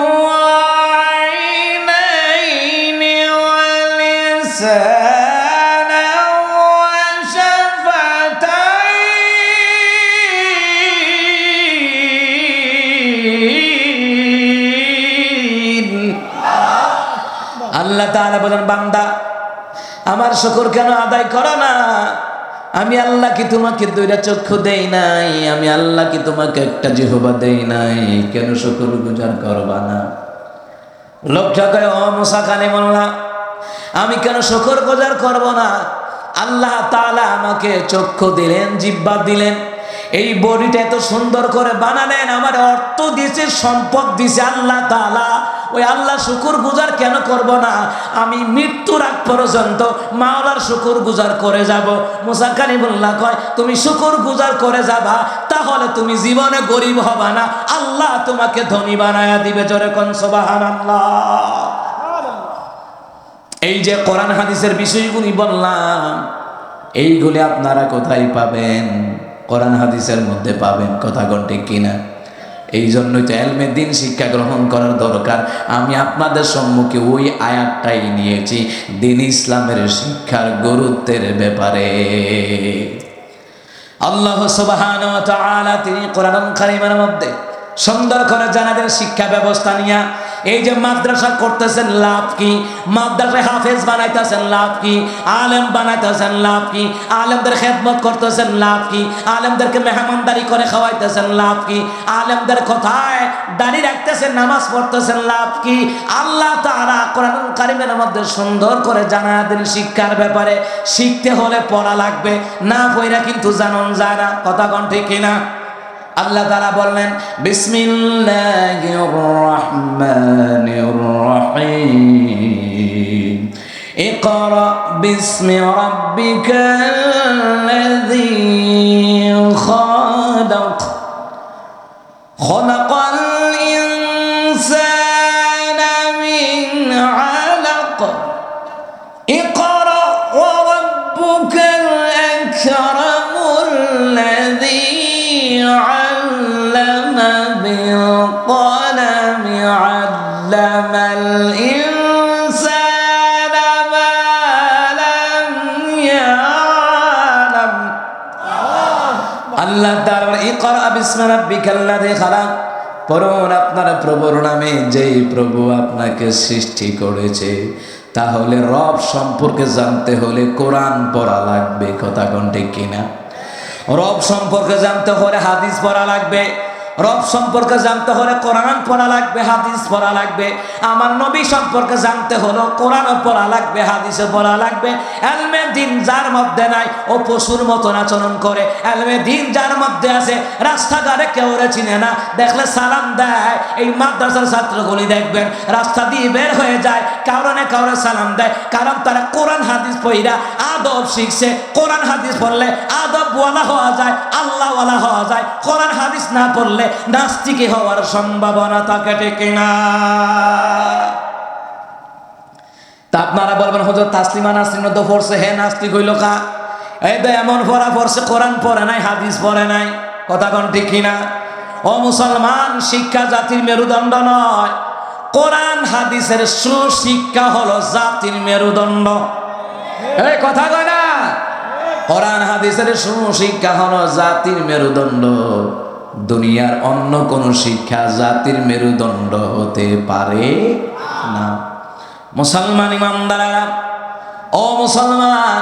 আইনাইনি ওয়া লিসানান ওয়া শাফাতাইন। আল্লাহ তাআলা বলেন, বান্দা আমার শুকর কেন আদায় করো না? আমি আল্লাহ কি তোমাকে দুইটা চক্ষু দেই নাই? আমি আল্লাহ কি তোমাকে একটা জিহ্বা দেই নাই? কেন শুকরগুজার করবা না? লোকটা কয়, ও মুসা কালিমুল্লাহ, আমি কেন শুকরগুজার করব না? আল্লাহ তাআলা আমাকে চক্ষু দিলেন, জিহ্বা দিলেন, এই বডিটা এত সুন্দর করে বানালেন, আমার অর্থ দিয়েছে, সম্পদ দিয়েছে আল্লাহ তাআলা। ওই আল্লাহ শুকরগুজার কেন করব না? আমি মৃত্যুর আগ পর্যন্ত মাওলার শুকরগুজার করে যাব। মুসা কালিমুল্লাহ কয়, তুমি শুকরগুজার করে যাবা, তাহলে তুমি জীবনে গরিব হবা না, আল্লাহ তোমাকে ধনী বানায়া দিবে। জোরে কোন সুবহানাল্লাহ। এই যে কোরআন হাদিসের বিষয়গুলি বললাম, এইগুলি আপনারা কোথায় পাবেন? কোরআন হাদিসের মধ্যে পাবেন। কথা কোন ঠিক কিনা? এই জন্যই তো এলমে দিন শিক্ষা গ্রহণ করার দরকার। আমি আপনাদের সম্মুখে ওই আয়াতটাই নিয়েছি দিন ইসলামের শিক্ষার গুরুত্বের ব্যাপারে। আল্লাহ সুবহানাহু ওয়া তাআলা তিনি কোরআন কারীমের মধ্যে সুন্দর করে জানাদের শিক্ষা ব্যবস্থা নিয়ে এই যে মাদ্রাসা করতেছেন লাভ কি? মাদ্রাসায় হাফেজ বানাইতেছেন লাভ কি? আলেম বানাইতেছেন লাভ কি? আলেমদের খেদমত করতেছেন লাভ কি? আলেমদেরকে মেহমানদারি করে খাওয়াইতেছেন লাভ কি? আলেমদের কথায় দাঁড়িয়ে রাখতেছেন, নামাজ পড়তেছেন লাভ কি? আল্লাহ তাআলা কোরআন কারীমের মধ্যে সুন্দর করে জানায় দেন শিক্ষার ব্যাপারে। শিখতে হলে পড়া লাগবে, না পড়া কিন্তু জানন যায় না। কথা কোন ঠিক কিনা? আল্লাহ তাআলা বললেন, বিসমিল্লাহির রহমানির রহিম, ইকরা বিসমি রাব্বিকাল্লাযী খালাক, খালাকাল ইনসানা মিন আলাক, ইকরা ওয়া রাব্বুকাল আকরামুল্লাযী علم بالقلم علم الإنسان ما لم يعلم। আল্লাহ তাআলা ইকরা বিসমি রাব্বিকাল্লাযী খালাক, পড়ুন আপনার প্রভুর নামে, যেই প্রভু আপনাকে সৃষ্টি করেছে। তাহলে রব সম্পর্কে জানতে হলে কোরআন পড়া লাগবে। কথা কোন ঠিক কিনা? রব সম্পর্কে জানতে হলে হাদিস পড়া লাগবে। রব সম্পর্কে জানতে হলে কোরআন পড়া লাগবে, হাদিস পড়া লাগবে। আমার নবী সম্পর্কে জানতে হলো কোরআনও পড়া লাগবে, হাদিসও পড়া লাগবে। এলমে দিন যার মধ্যে নাই ও পশুর মতন আচরণ করে। এলমে দিন যার মধ্যে আছে, রাস্তাঘাটে কেউ চিনে না, দেখলে সালাম দেয়। এই মাদ্রাসার ছাত্রগুলি দেখবেন রাস্তা দিয়ে বের হয়ে যায়, কারণে কারণে সালাম দেয়, কারণ তারা কোরআন হাদিস পড়া আদব শিখছে। কোরআন হাদিস পড়লে আদব ওয়ালা হওয়া যায়, আল্লাহ ওয়ালা হওয়া যায়। কোরআন হাদিস না পড়লে নাস্তিক হওয়ার সম্ভাবনা থাকে, ঠিক না? তা আপনারা বলবেন, হুজুর তাসলিমা নাসরিন তো পড়ছে, হে নাস্তিক হইল কা? এই তো এমন পড়া পড়ছে, কোরআন পড়ে নাই, হাদিস পড়ে নাই। কথা কোন ঠিক কিনা? ও মুসলমান, শিক্ষা জাতির মেরুদণ্ড নয়, কোরআন হাদিসের সুশিক্ষা হলো জাতির মেরুদণ্ড। এই কথা কয় না? কোরআন হাদিসের সুশিক্ষা হলো জাতির মেরুদণ্ড। দুনিয়ার অন্য কোন শিক্ষা জাতির মেরুদণ্ড হতে পারে না। মুসলমান ইমানদারেরা, ও মুসলমান,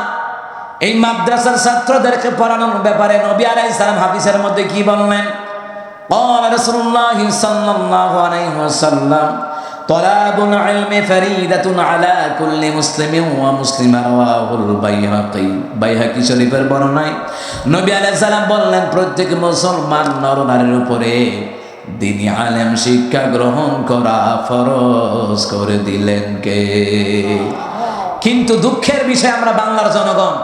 এই মাদ্রাসার ছাত্রদেরকে পড়ানোর ব্যাপারে নবী আলাইহিস সালাম হাদিসের মধ্যে কি বললেন? ক্বালা রাসূলুল্লাহ সাল্লাল্লাহু আলাইহি ওয়াসাল্লাম, তলাবুল ইলমি ফরিদাতুন আলা কুল্লি মুসলিমিন ওয়া মুসলিমা রাওয়াহুল বাইহাকি শরীফের বর্ণনায় নবী আলাইহিস সালাম বললেন, প্রত্যেক মুসলমান নরনারীর উপরে দ্বীনি আলেম শিক্ষা গ্রহণ করা ফরজ করে দিলেন কে? কিন্তু দুঃখের বিষয়, আমরা বাংলার জনগণ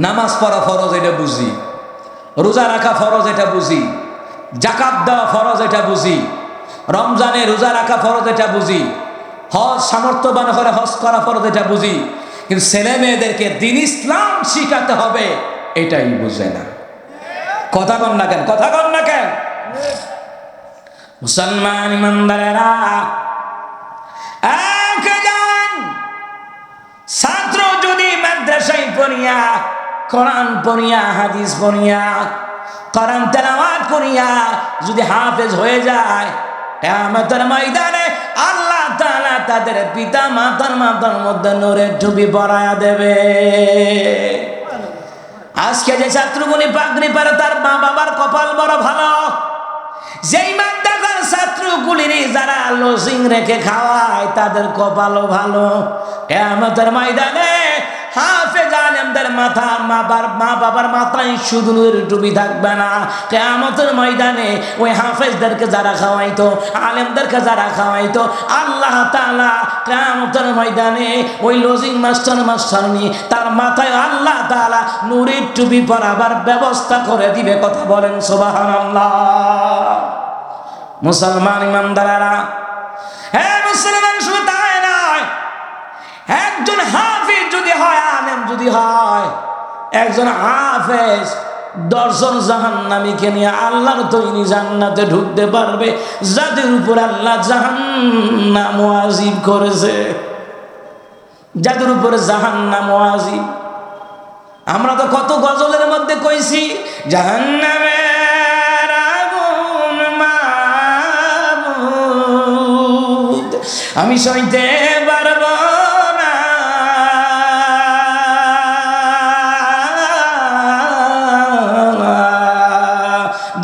নামাজ পড়া ফরজ এটা বুঝি, রোজা রাখা ফরজ এটা বুঝি, যাকাত দেওয়া ফরজ এটা বুঝি, রমজানে রোজা রাখা ফরজ এটা বুঝি, হজ সামর্থ্যবান করে হজ করা ফরজ এটা বুঝি, কিন্তু ছেলে মেয়েদেরকে দ্বীন ইসলাম শিখাতে হবে এটাই বুঝে না। কথা কন না কেন? কথা কন না কেন? মুসলমান ইমানদারেরা, ছাত্র যদি মাদ্রাসায় পড়িয়া, কোরআন পড়িয়া, হাদিস পড়িয়া, কোরআন তেলাওয়াত করিয়া যদি হাফেজ হয়ে যায়, কিয়ামতের ময়দানে আল্লাহ তাআলা তাদের পিতা মাতার মাথার মধ্যে নূরের টুপি পরায়া দেবে। আজকে যে ছাত্রগুলি পাগড়ি পরে তার মা বাবার কপাল বড় ভালো। যেই মাদ্রাসার ছাত্রগুলির যারা লজিং রেখে খাওয়ায় তাদের কপালও ভালো। কিয়ামতের ময়দানে হাফেজ আলেমদের মাথা মা বাবার মাথায় শুধু নূরের টুপি থাকবে না, কিয়ামতের ময়দানে ওই হাফেজদেরকে যারা খাওয়াইতো, আলেমদেরকে যারা খাওয়াইতো, আল্লাহ তাআলা কিয়ামতের ময়দানে ওই লজিং মাস্টারনি তার মাথায় আল্লাহ তাআলা নূরের টুপি পরাবার ব্যবস্থা করে দিবে। কথা বলেন সুবহানাল্লাহ। মুসলমান ইমানদারেরা, হ্যাঁ মুসলমান, শুধু তাই নয়, একজন হাফেজ যদি হয়, আলেম যদি হয়, একজন হাফেজ 10 জন জাহান্নামীকে নিয়ে আল্লাহর তৈরি জান্নাতে ঢুকতে পারবে, যাদের উপর আল্লাহ জাহান্নাম ওয়াজিব করেছে, যাদের উপর জাহান্নাম ওয়াজিব। আমরা তো কত গজলের মধ্যে কইছি, জাহান্নামের আগুন মাবুদ আমি সইতে পারবো না,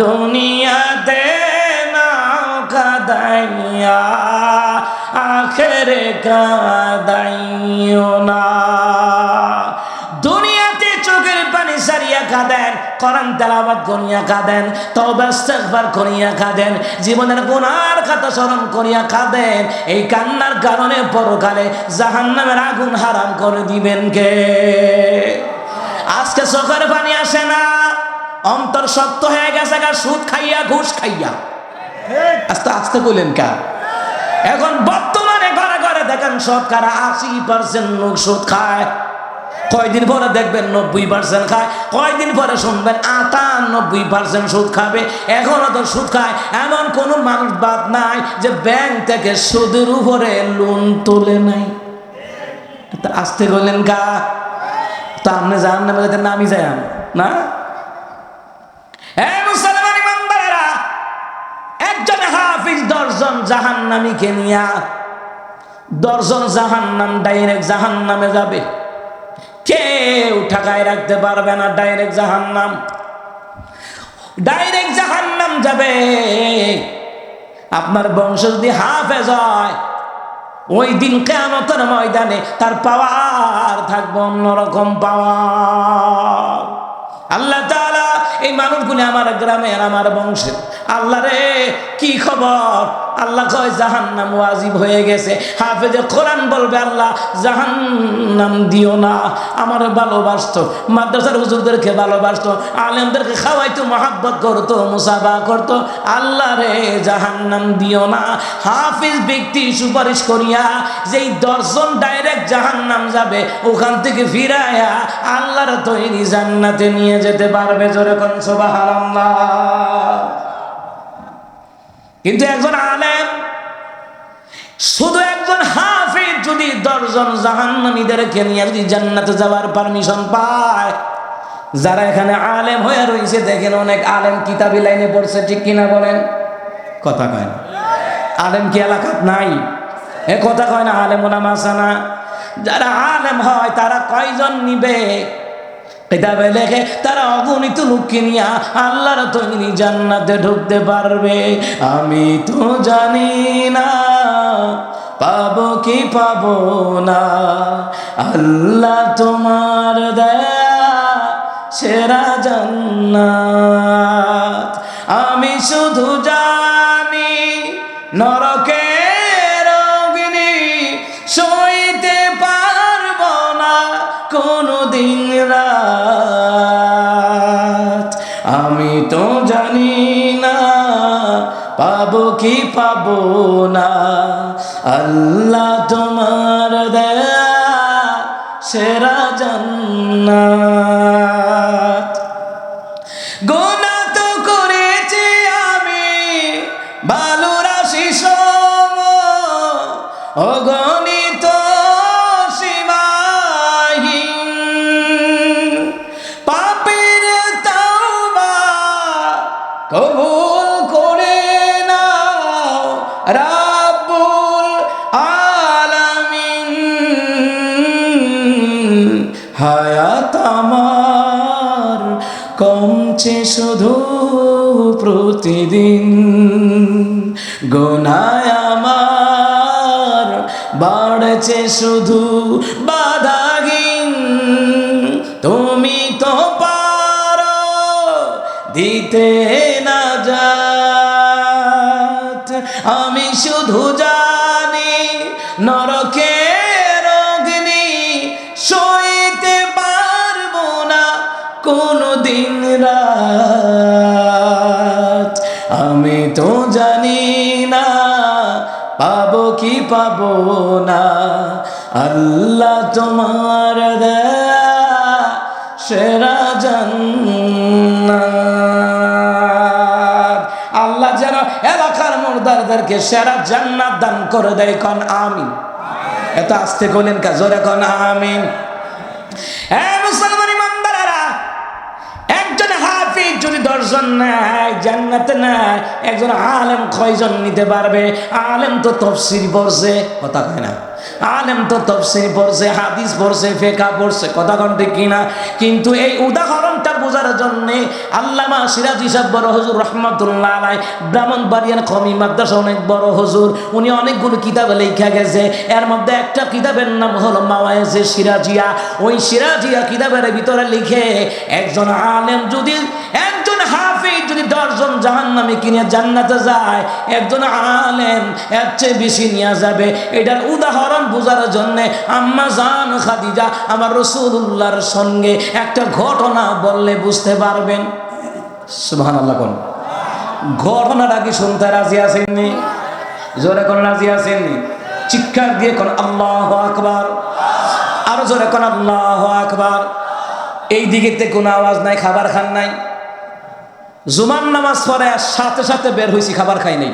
দুনিয়াতে নাও কাদাইয়া আখেরে কাদাইও না। দুনিয়াতে চোখের পানি সারিয়া কাঁদেন, কোরআন তেলাওয়াত করিয়া কাঁদেন, তওবা ইস্তিগফার করিয়া কাঁদেন, জীবনের গুনার কথা স্মরণ করিয়া কাঁদেন। এই কান্নার কারণে পরকালে জাহান্নামের আগুন হারাম করে দিবেন কে? আজকে চোখের পানি আসে না, অন্তর শক্ত হয়ে গেছে গা, সুদ খাইয়া ঘুষ খাইয়া। আস্তে আস্তে কইলেন কা? এখন বর্তমানে ঘরে ঘরে দেখেন শতকরা 80% লোক সুদ খায়। কয়দিন পরে দেখবেন 90% খায়, কয়দিন পরে শুনবেন 98% সুদ খাবে। এখনো তো সুদ খায় এমন কোন মানুষ বাদ নাই যে ব্যাংক থেকে সুদের উপরে লোন তোলে নাই। আসতে বললেন গা, তা আপনি জাহান্নামে যেতে নামি যায় না? মুসলমান ইমানদারেরা, একজন হাফিজ 10 জন জাহান্নামীকে নিয়া 10 জন জাহান্নাম, ডাইরেক্ট জাহান্নামে যাবে। কেউ ঠেকায় রাখতে পারবে না, ডাইরেক্ট জাহান্নাম, ডাইরেক্ট জাহান্নাম যাবে। আপনার বংশ যদি হাফেজ হয়, ওই দিন কিয়ামতের ময়দানে তার পাওয়ার থাকবে অন্যরকম পাওয়ার। আল্লাহ তাআলা এই মানুষগুলি আমার গ্রামের, আমার বংশের, আল্লাহ রে কি খবর? আল্লাহ কয় জাহান্নাম ওয়াজিব হয়ে গেছে। হাফেজে কোরআন বলবে, আল্লাহ জাহান্নাম দিও না। আমার ভালোবাসতো, মাদ্রাসার হুজুরদেরকে ভালোবাসতো, আলেমদেরকে খাওয়াইতো, মহাব্বত করতো, মুসাফা করতো, আল্লাহ রে জাহান্নাম দিও না। হাফিজ ব্যক্তি সুপারিশ করিয়া যেই 10 জন ডাইরেক্ট জাহান্নাম যাবে, ওখান থেকে ফিরায়া আল্লাহর তৈরি জান্নাতে নিয়ে যেতে পারবে। জোরে কোন সুবহানাল্লাহ। কিন্তু একজন আলেম, শুধু একজন হাফিজ যদি 10 জন জাহান্নামীদেরকে নিয়ে যদি জান্নাতে যাওয়ার পারমিশন পায়, যারা এখানে আলেম হয়ে রয়েছে দেখেন অনেক আলেম কিতাবি লাইনে পড়ছে, ঠিক কিনা বলেন? কথা কয় না? আলেম কি এলাকাত নাই? এ কথা কয় না? আলেম ওলামা আছে না? যারা আলেম হয় তারা কয়জন নিবে? কিতাবে লেখে তারা অগণিত লোককে নিয়ে আল্লাহর তৈরি জান্নাতে ঢুকতে পারবে। আমি তো জানি না পাবো কি পাবো না, আল্লাহ তোমার দয়া সেরা জান্নাত। আমি শুধু জানি নরকের অগ্নি সইতে পারবো না কোনদিন রাত। আমি তো জানি না পাবো কি পাবো না, আল্লাহ তোমার দয়া সেরা জান্নাত। গুনাহ তো করেছি আমি বালুরাশি সম, অগণিত সীমাহীন, পাপের তাওবা কবুল করে নাও রাব্বুল আলামিন। হায়াত আমার কমছে শুধু প্রতিদিন, গুনাহ আমার বাড়ছে শুধু বাধাহীন। তুমি তো পারো দিতে নাজাত, আমি শুধু জানি নরকের অগ্নি সইতে পারবো না কোনদিন রাত। আমি তো জানি না পাবো কি পাবো না, আল্লাহ তোমার দয়া সেরা জান্নাত। আল্লাহ যেন এলাকার মুর্দারদেরকে সেরা জান্নাত দান করে দেয়, কোন আমিন। এত আস্তে করলেন কা, জোরে কোন আমিন। মুসলমান ইমানদারেরা, একজন হাফিজ যদি 10 জন নেয় জান্নাতে নেয়, একজন আলেম কয়জন নিতে পারবে? আলেম তো তাফসীর পড়ছে, কথা কয় না। আলেম তো তাফসীর পড়ছে, হাদিস পড়ছে, ফিকহ পড়ছে, কথা কোন ঠিক কিনা? কিন্তু এই উদাহরণটা বোঝার জন্য আল্লামা সিরাজি সাহেব বড় হুজুর রহমাতুল্লাহ আলাইহি, ব্রাহ্মণবাড়িয়ার কওমি মাদ্রাসা অনেক বড় হুজুর, উনি অনেকগুলো কিতাব লেখা গেছে। এর মধ্যে একটা কিতাবের নাম হলো মাওয়াইজে সিরাজিয়া। ওই সিরাজিয়া কিতাবের ভিতরে লিখে, একজন আলেম যদি, একজন হাফিজ যদি 10 জন জাহান্নামী কিনে জান্নাতে যায়, একজন আলেম এর চেয়ে বেশি নিয়ে যাবে। এটার উদাহরণ বোঝার জন্য আম্মা জান খাদিজা আমার রাসূলুল্লাহর সঙ্গে একটা ঘটনা বললে বুঝতে পারবেন। সুবহানাল্লাহ। কোন ঘটনাটা কি শুনতে রাজি আছেননি? জোরে কোন রাজি আছেননি? চিৎকার দিয়ে কোন আল্লাহু আকবার, আরো জোরে কোন আল্লাহু আকবার। এই দিকেতে কোনো আওয়াজ নাই, খাবার খান নাই। জুমার নামাজ পড়ে সাথে সাথে বের হয়েছি, খাবার খাই নাই,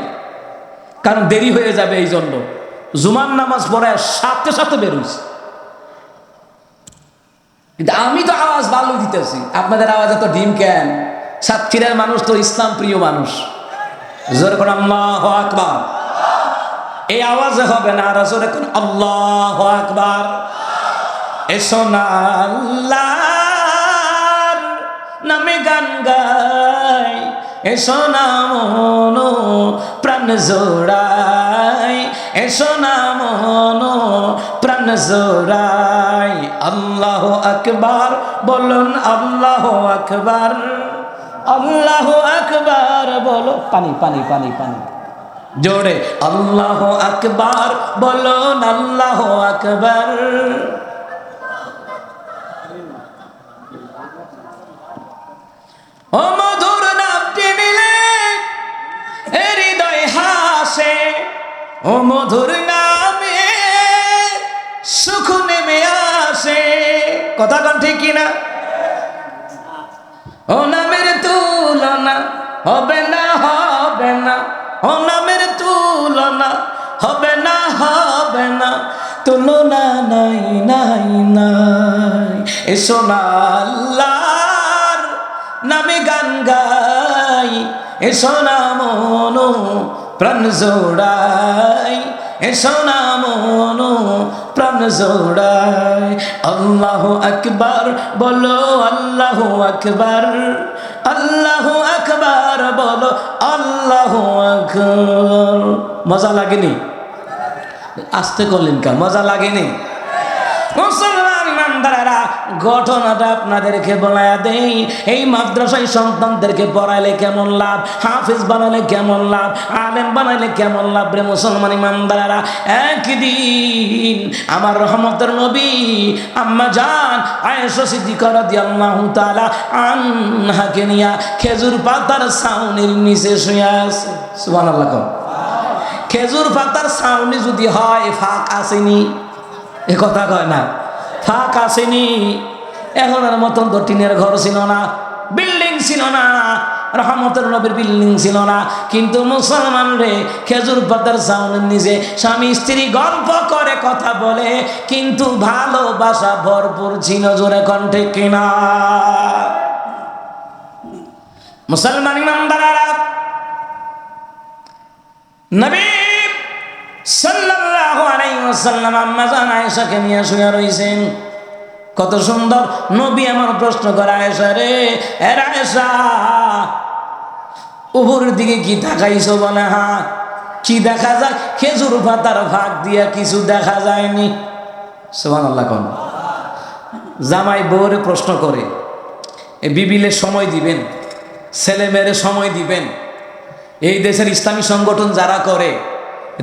কারণ দেরি হয়ে যাবে এই জন্য। জুমার নামাজ পড়ে সাথে সাথে বের হয়েছি, কিন্তু আমি তো আওয়াজ ভালো দিতেছি, আপনাদের আওয়াজ এত ডিম কেন? সাতক্ষীরার মানুষ তো ইসলাম প্রিয় মানুষ। জোরে কোন আল্লাহু আকবার। এই আওয়াজে হবে না, আর জোরে কোন আল্লাহু আকবার। এসো না আল্লাহর নামে গান গাই, এসো না মনো প্রাণ জোড়াই, এসো না মনো প্রাণ জোড়াই। আল্লাহু আকবার বলুন, আল্লাহু আকবার, আল্লাহু আকবার বলো। পানি পানি পানি পানি জোরে আল্লাহু আকবার বলুন, আল্লাহু আকবার। ও মধুর নামটি নিলে হৃদয় হাসে, ও মধুর নামে সুখ নেমে আসে, কথা কোন ঠিক কিনা? ও নামের তুলনা হবে না, হবে না, ও নামের তুলনা হবে না, হবে না, তুলনা নাই নাই নাই। এসো না আল্লাহর নামে গান গাই, এসো না মনো প্রাণ জোড়াই, এসো না মনো প্রাণ জোড়াই। আল্লাহু আকবার বলো, আল্লাহু আকবার, আল্লাহু আকবার বলো, আল্লাহু আকবার। মজা লাগেনি? আসতে করলেন কা, মজা লাগেনি? মুসলমান ইমানদারেরা, ঘটনাটা আপনাদেরকে বলায়া দেই। এই মাদ্রাসায় সন্তানদেরকে পড়াইলে কেমন লাভ, হাফিজ বানাইলে কেমন লাভ, আলেম বানাইলে কেমন লাভ রে মুসলমান ইমানদারেরা। একদিন আমার রহমতের নবী আম্মা জান আয়েশা সিদ্দিকা রাদিয়াল্লাহু তাআলা আনহাকে নিয়া খেজুর পাতার ছাউনির নিচে শুয়ে আছে। সুবহানাল্লাহ। খেজুর পাতার ছাউনি যদি হয়, ফাঁক আসেনি? এ কথা কয় না, ফাঁক আসেনি। এখনের মতন তো টিনের ঘর ছিল না, বিল্ডিং ছিল না, রহমতের নবীর বিল্ডিং ছিল না। কিন্তু মুসলমান রে, খেজুর পাতার ছাউনির নিচে স্বামী স্ত্রী গল্প করে, কথা বলে, কিন্তু ভালোবাসা ভরপুর ছিল। জোরে কণ্ঠে কিনা? মুসলমান ইমানদারেরা, নবী সাল্লাল্লাহু আলাইহি ওয়াসাল্লাম আম্মা জান আয়েশাকে নিয়ে শুয়ে রইছেন। কত সুন্দর নবী আমার প্রশ্ন করে, আয়েশা রে, এ আয়েশা, উপরের দিকে কি তাকাইছো? বলে হ্যাঁ। কি দেখা যায়? খেজুর পাতার ফাঁক দিয়া কিছু দেখা যায়নি। সুবহানাল্লাহ। কোন জামাই বউরে প্রশ্ন করে, এ বিবিলে সময় দিবেন, ছেলে মেয়েরে সময় দিবেন। এই দেশের ইসলামী সংগঠন যারা করে,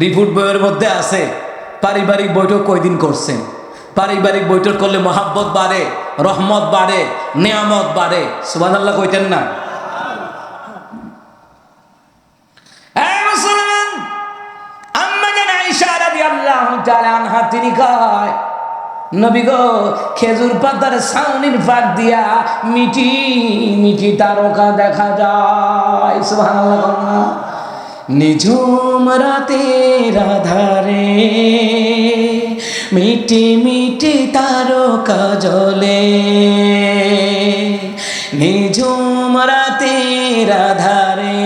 রিপোর্ট বইয়ের মধ্যে আছে পারিবারিক বৈঠক কয়দিন করছেন। পারিবারিক বৈঠক করলে মহাব্বত বাড়ে, রহমত বাড়ে, নিয়ামত বাড়ে। সুবহানাল্লাহ কইতেন না? মুসলমান আম্মা জান আয়েশা রাদিয়াল্লাহু তাআলা আনহা তিনি কয়, নবী গো, খেজুর পাতার ছাউনির ফাঁক দিয়া মিটি মিটি তারকা দেখা যায়। সুবহানাল্লাহ। নিঝুম রাতের আধারে মিটি মিটি তারকা জ্বলে, নিঝুম রাতের আধারে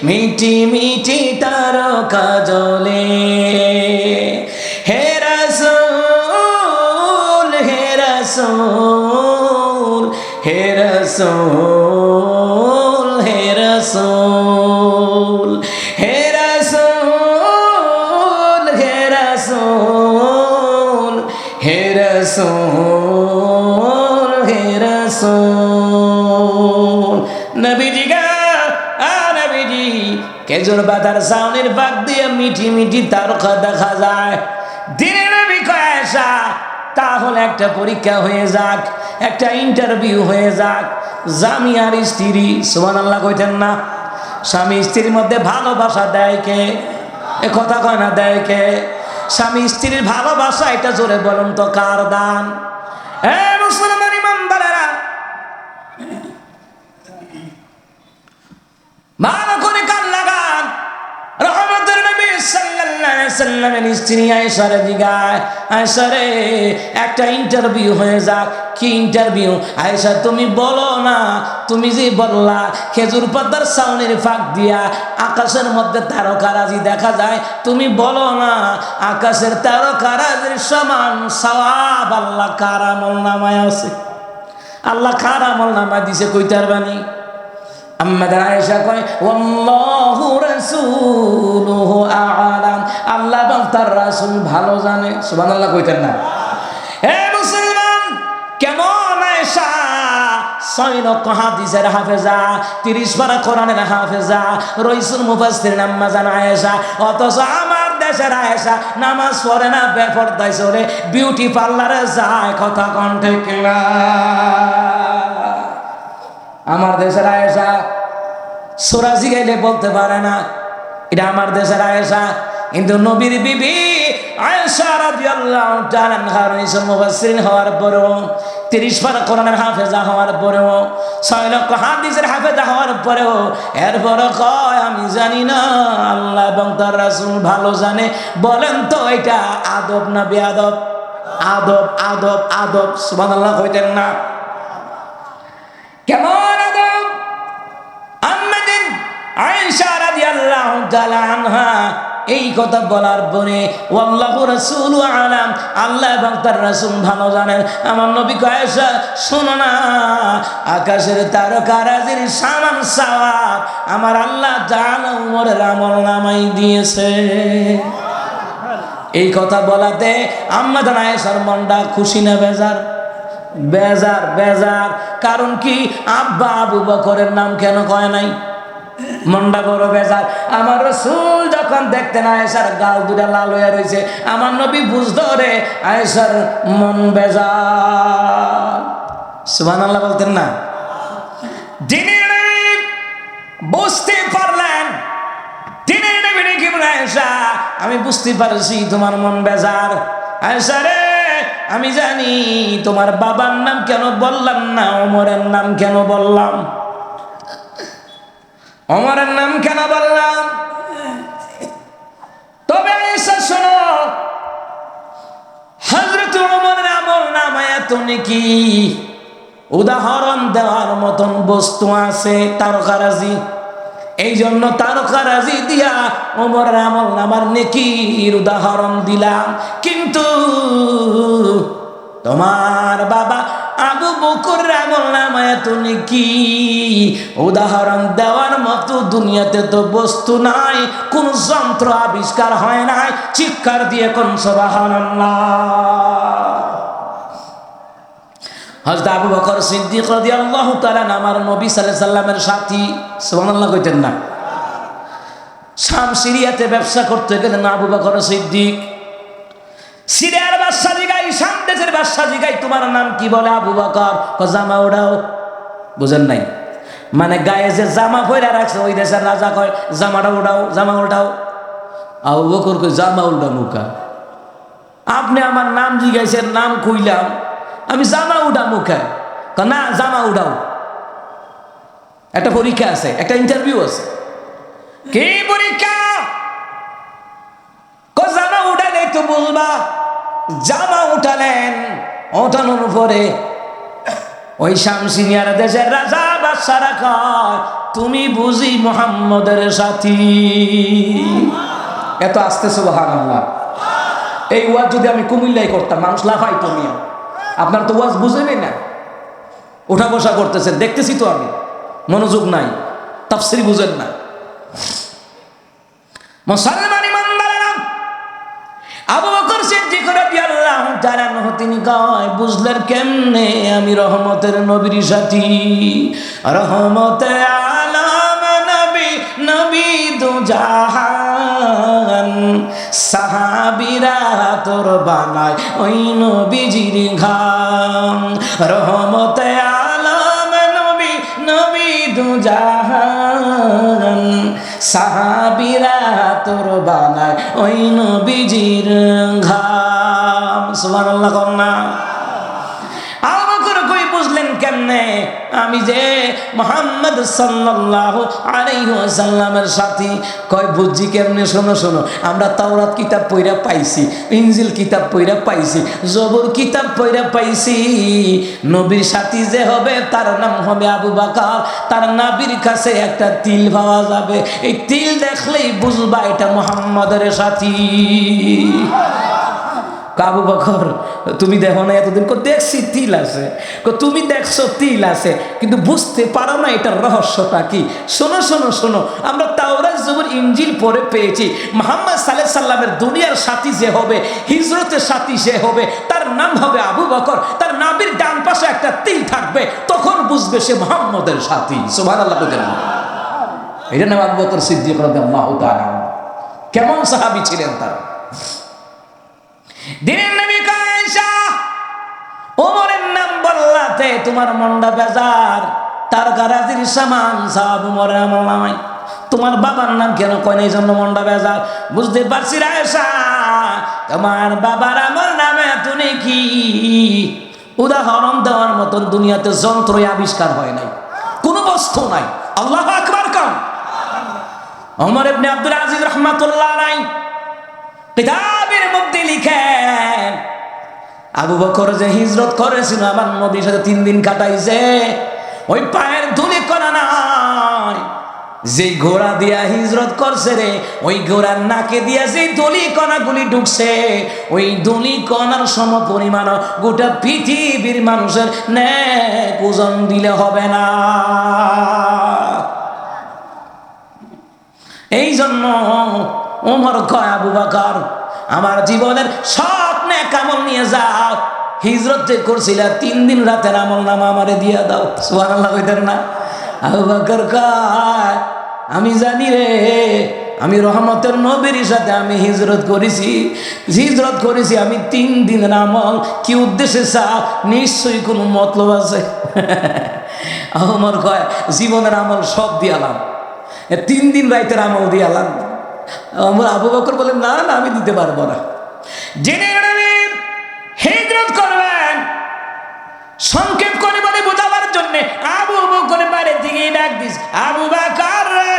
মিটি মিটি তারকা জ্বলে। হে রাসূল, হে রাসূল, হে রাসূল, হে রাসূল, হে রাসূল, হে রাসূল, হে রাসূল, হে রাসূল। নবীজি গা, নবীজি, খেজুর পাতার ছাউনির ফাঁক দিয়ে মিঠি মিঠি তারকা দেখা যায়। দিনে নবী কয়, আয়েশা, তাহলে একটা পরীক্ষা হয়ে যাক, একটা ইন্টারভিউ হয়ে যাক। জামিয়ার স্ত্রী, সুবহানাল্লাহ কইতেন না? স্বামী স্ত্রীর মধ্যে ভালোবাসা দেয় কে? এ কথা কয় না, দেয় কে? স্বামী স্ত্রীর ভালোবাসা, এটা জোরে বলুন তো, কার দান? এ মুসলমান ইমানদারেরা, ভালো করে কান লাগান। রহমতের নবী সাল্লাল্লাহু আলাইহি ওয়াসাল্লামের স্ত্রী আয়েশা রে জিগায়, আয়েশা রে, একটা ইন্টারভিউ হয়ে যাক। কি ইন্টারভিউ? আয়েশা, তুমি বলো না, তুমি যে বললা খেজুর পাতার ছাউনির ফাঁক দিয়া আকাশের মধ্যে তারকারাজি দেখা যায়, তুমি বলো না আকাশের তারকারাজির সমান সওয়াব আল্লাহ কার আমলনামায় আছে? আল্লাহ কার আমলনামায় দিছে কইতে পারবানি? আম্মা আয়েশা কয়, ওয়াল্লাহু রাসূলুহু আ'লাম, আল্লাহ এবং তার রাসূল ভালো জানে। সুবহানাল্লাহ কইতেন না? হে মুসলমান, কেমন আয়েশা 6 লক্ষ হাদিসের হাফেজা, 30 পারা কোরআনের হাফেজা, রইসুল মুফাসসিরিন আম্মা জান আয়েশা, অথচ আমার দেশের আয়েশা নামাজ পড়ে না, বেপরদায় চলে, বিউটি পার্লারে যায়। কথা কণ্ঠে কিনা? আমার দেশের আয়েশা সূরা জিগাইলে বলতে পারে না, এটা আমার দেশের আয়েশা। কিন্তু নবীর বিবি আয়েশা রাদিয়াল্লাহু তাআলা আনহা রইসুল মুফাসসিরিন হওয়ার পরেও, 30 পারা কোরআনের হাফেজা হওয়ার পরেও, 6 লক্ষ হাদিসের হাফেজা হওয়ার পরেও, এরপরে কয়, আমি জানি না, আল্লাহ এবং তার রাসূল ভালো জানে। বলেন তো, এটা আদব না বেয়াদব? আদব, আদব, আদব। সুবহানাল্লাহ কইতেন না? কেমন আদব! আম্মাজান আয়েশা রাদিয়াল্লাহু তাআলা আনহা এই কথা বলার পরে, ওয়াল্লাহু রাসূলু আলাম, আল্লাহ এবং তার রাসূল ভালো জানেন। আমার নবী কয়, আয়েশা শোনো না, আকাশের তারকারাজির সমান সওয়াব আমার আল্লাহ তাআলা উমরের আমলনামায় দিয়েছে। এই কথা বলাতে আম্মা জান আয়েশার মনটা খুশি না বেজার? বেজার বেজার। কারণ কি, আব্বা আবু বকরের নাম কেন কয় নাই? মনটা বড় বেজার। আমার রাসূল যখন দেখতেন আয়েশার গাল দুটা লাল হয়ে রয়েছে, আমার নবী বুঝতো রে আয়েশার মন বেজার। সুবহানাল্লাহ বলতেন না? দিনের নবী বুঝতে পারলেন, দিনের নবী কি বলে, আয়েশা আমি বুঝতে পারছি তোমার মন বেজার। আয়েশা রে আমি জানি তোমার বাবার নাম কেন বললাম না, ওমরের নাম কেন বললাম? ওমরের নাম কেন বললাম? তবে আয়েশা শোনো, হযরত ওমরের আমল নামায় এত নেকি, উদাহরণ দেওয়ার মতন বস্তু আছে তারকারাজি। এই জন্য তারকারাজি দিয়া ওমরের আমল নামার নেকির উদাহরণ দিলাম। কিন্তু তোমার বাবা আবু বকর আমল নামায় এত নেকি, উদাহরণ দেওয়ার মতো দুনিয়াতে তো বস্তু নাই, কোন যন্ত্র আবিষ্কার হয় নাই। চিৎকার দিয়ে কোন সুবহানাল্লাহ। হযরত আবু বকর সিদ্দিক রাদিয়াল্লাহু তাআলা আমার নবী সাল্লাল্লাহু আলাইহি সাল্লামের সাথী। সুবহানাল্লাহ কইতেন না? শাম সিরিয়াতে ব্যবসা করতে গেলেন আবু বকর সিদ্দিক। সিরিয়ার বাদশা জিগাই, শাম দেশের বাদশা জিগাই তোমার নাম কি? বলে আবু বকর। জামা উড়াও। বুঝেন নাই? মানে গায়ে যে জামা পরে রাখছে ওই দেশের রাজা কয় জামাটা উড়াও, জামা উল্টাও। আবু বকর কই জামা উল্টা মুখা, আপনি আমার নাম জিগাইছেন, নাম কইলাম, আমি জামা উঠা মুখে? না, জামা উঠাও, একটা পরীক্ষা আছে, একটা ইন্টারভিউ আছে। কি পরীক্ষা? জামা উঠালে তো বলবা। জামা উঠালেন, ওঠানোর পরে ওই শামসিনিয়ার দেশের রাজা বাদশারা কয় তুমি বুঝি মুহাম্মদের সাথী? এত আস্তে সুবহানাল্লাহ। এই ওয়াজ যদি আমি কুমিল্লায় করতাম মানুষ লাফাইতো মিয়া। আপনার তো ওয়াজ বুঝেনই না, ওঠা বসা করতেছেন, দেখতেছি তো আমি, মনোযোগ নাই, তাফসীর বুঝেন না। মুসলমান ইমানদারেরা, আবু বকর সিদ্দিক রাদিয়াল্লাহু তাআলা তিনি কয় বুঝলেন কেমনে আমি রহমতের নবীর সাথী? রহমতে আলম নবী, নবী দু জাহান, সাহাবীরা তোর বানায় ওই নবীজির ঘাম। রহমতে আলম নবী, নবী দু জাহান, সাহাবীরা তোর বানায় ওই নবীজির ঘাম। সুবহানাল্লাহ কন্যা। আবু বকর কই বুঝলেন কেমনে আমি যে মুহাম্মদ সাল্লাল্লাহু আলাইহি ওয়াসাল্লামের সাথী? কয় বুঝছি কেমনে, শোনো শোনো, আমরা তাওরাত কিতাব পড়া পাইছি, ইনজিল কিতাব পড়া পাইছি, জবুর কিতাব পড়া পাইছি। নবীর সাথী যে হবে তার নাম হবে আবু বকর, তার নাভির কাছে একটা তিল পাওয়া যাবে, এই তিল দেখলেই বুঝবা এটা মুহাম্মদের সাথী। আবু বকর তুমি দেখো না, এতদিন দেখছি তিল আছে, তুমি দেখছো তিল আছে, কিন্তু বুঝতে পারো না এটার রহস্যটা কি। শোনো শোনো শোনো, আমরা তাওরাত জবুর ইনজিল পড়ে পেয়েছি মুহাম্মদ সাল্লাল্লাহু আলাইহি সাল্লামের দুনিয়ার সাথী যে হবে, হিজরতের সাথী যে হবে, তার নাম হবে আবু বকর, তার নাভির ডান পাশে একটা তিল থাকবে, তখন বুঝবে সে মুহাম্মদের সাথী। সুবহানাল্লাহ বলেন। এটা নাম আবু বকর সিদ্দিক রাদিয়াল্লাহু তাআলা। কেমন সাহাবী ছিলেন তারা? দিনের নবী আয়েশা ওমরের নাম বললাতে তোমার মনটা বেজার, তার গারাজির সামান সব ওমরের আমল নামায়। তোমার বাবার নাম কেন কয় না, এই জন্য মনটা বেজার। বুঝতে পারছি আয়েশা, তোমার বাবার আমল নামে তুমি কি উদাহরণ দেওয়ার মতন দুনিয়াতে যন্ত্রই আবিষ্কার হয় নাই, কোনো বস্তু নাই। আল্লাহু আকবার কাম। ওমর ইবনে আব্দুল আজিজ রাহমাতুল্লাহ আলাইহি কিতাবের মধ্যে লিখেন আবু বকর যে হিজরত করেছিল আমার নবীর সাথে 3 দিন কাটাইছে, ওই পায়ের ধুলি কণা নাই। যে ঘোড়া দিয়া হিজরত করছে রে, ওই ঘোড়ার নাকে দিয়া যে ধুলি কণাগুলি ঢুকছে, ওই ধুলি কণার সম পরিমাণ গোটা পৃথিবীর মানুষের নেক ওজন দিলে হবে না। এই জন্য ওমর কয় আবু বকর আমার জীবনের সব নেক আমল নিয়ে যাও, হিজরত যে করছিলা 3 দিন রাতের আমল নামা আমারে দিয়া দাও। সুবহানাল্লাহ কইতেন না? আবু বকর কয় আমি জানি রে, আমি রহমতের নবীর সাথে আমি হিজরত করেছি আমি 3 দিনের আমল। কি উদ্দেশ্যে চাও? নিশ্চয়ই কোনো মতলব আছে। আমার কয় জীবনের আমল সব দিয়ালাম, 3 দিন রাইতের আমল দিয়ালাম। আমার আবু বকর বলেন না না, আমি দিতে পারবো না। জেনে হিজরত করবেন, সংক্ষেপ করে বলে বোঝাবার জন্য আবু বকর বাড়ি থেকে ডাক দিস, আবু বকর রে,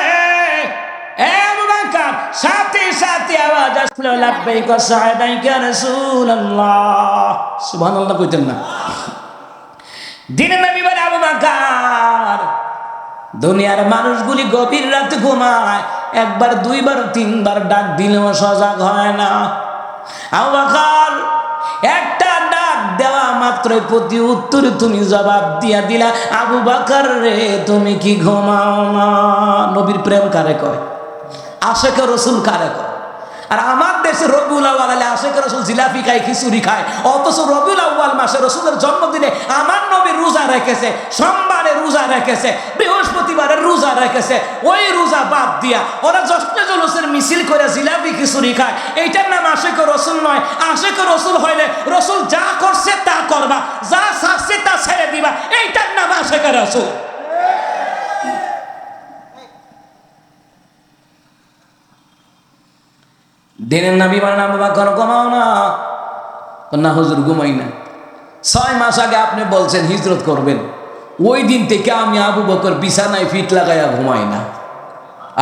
এ আবু বকর। সাথে সাথে আওয়াজ আসলো লাব্বাইক ওয়া সা'দাইক ইয়া রাসূলুল্লাহ। সুবহানাল্লাহ কইতেন না? দিনের নবী বলে আবু বকর, দুনিয়ার মানুষগুলি গভীর রাতে ঘুমায়, 1 বার 2 বার 3 বার ডাক দিলেও সজাগ হয় না। আবু বকর একটা ডাক দেওয়া মাত্রই প্রতি উত্তরে তুমি জবাব দিয়া দিলা, আবু বকর রে তুমি কি ঘুমাও না? নবীর প্রেম কারে কয়? আশেকে রসুল কারে কয়? আর আমার দেশে রবিউল আউয়াল আলে আশেকে রসুল জিলাপি খায়, খিচুড়ি খায়, অথচ রবিউল আউয়াল মাসে রসুলের জন্মদিনে আমার নবী রোজা রেখেছে, সোমবারে রোজা রেখেছে, বৃহস্পতিবারে রোজা রেখেছে। ওই রোজা বাদ দিয়া ওরা জশ্নে জুলুসের মিছিল করে জিলাপি খিচুড়ি খায়। এইটার নাম আশেকে রসুল নয়। আশেকে রসুল হইলে রসুল যা করছে তা করবা, যা ছাড়ছে তা ছেড়ে দিবা, এইটার নাম আশেকে রসুল। দিনের নবী বলেন আবু বকর ঘুমাও না। না হুজুর ঘুমাই না। 6 মাস আগে আপনি বলছেন হিজরত করবেন, ওই দিন থেকে আমি আবু বকর বিছানায় ফিট লাগাইয়া ঘুমাই না।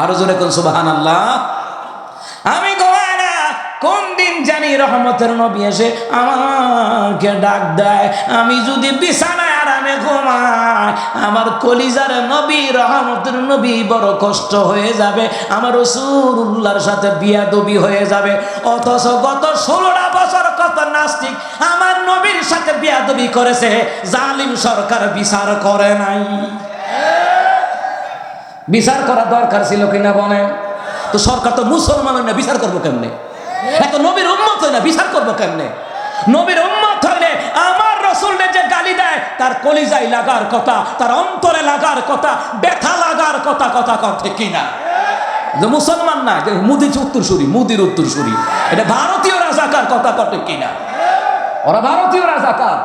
আরো জোরে কোন সুবহানাল্লাহ। আমি ঘুমাই না। কোন দিন জানি রহমতের নবী এসে আমাকে ডাক দেয়, আমি যদি বিছানায় আরামে ঘুমাই, আমার কলিজার নবী রহমতের নবী বড় কষ্ট হয়ে যাবে, আমার রাসূলুল্লাহর সাথে বিয়াদবি হয়ে যাবে। অথচ গত 16টা বছর কত নাস্তিক আমার নবীর সাথে বিয়াদবি করেছে, জালিম সরকার বিচার করে নাই। বিচার করা দরকার ছিল কিনা বলেন? তো সরকার তো মুসলমান না, বিচার করবো কেমনে? এত নবীর উম্মত হয় না, বিচার করবো কেমনে? নবীর উম্মত হইলে আমার রাসূলকে যে গালি দেয় তার কলিজায় লাগার কথা, তার অন্তরে লাগার কথা, ব্যথা লাগার কথা। কথা ঠিক কিনা? যে মুসলমান না, যে মুদির উত্তরসূরি, এটা ভারতীয় রাজাকার। কথা ঠিক কিনা? ওরা ভারতীয় রাজাকার।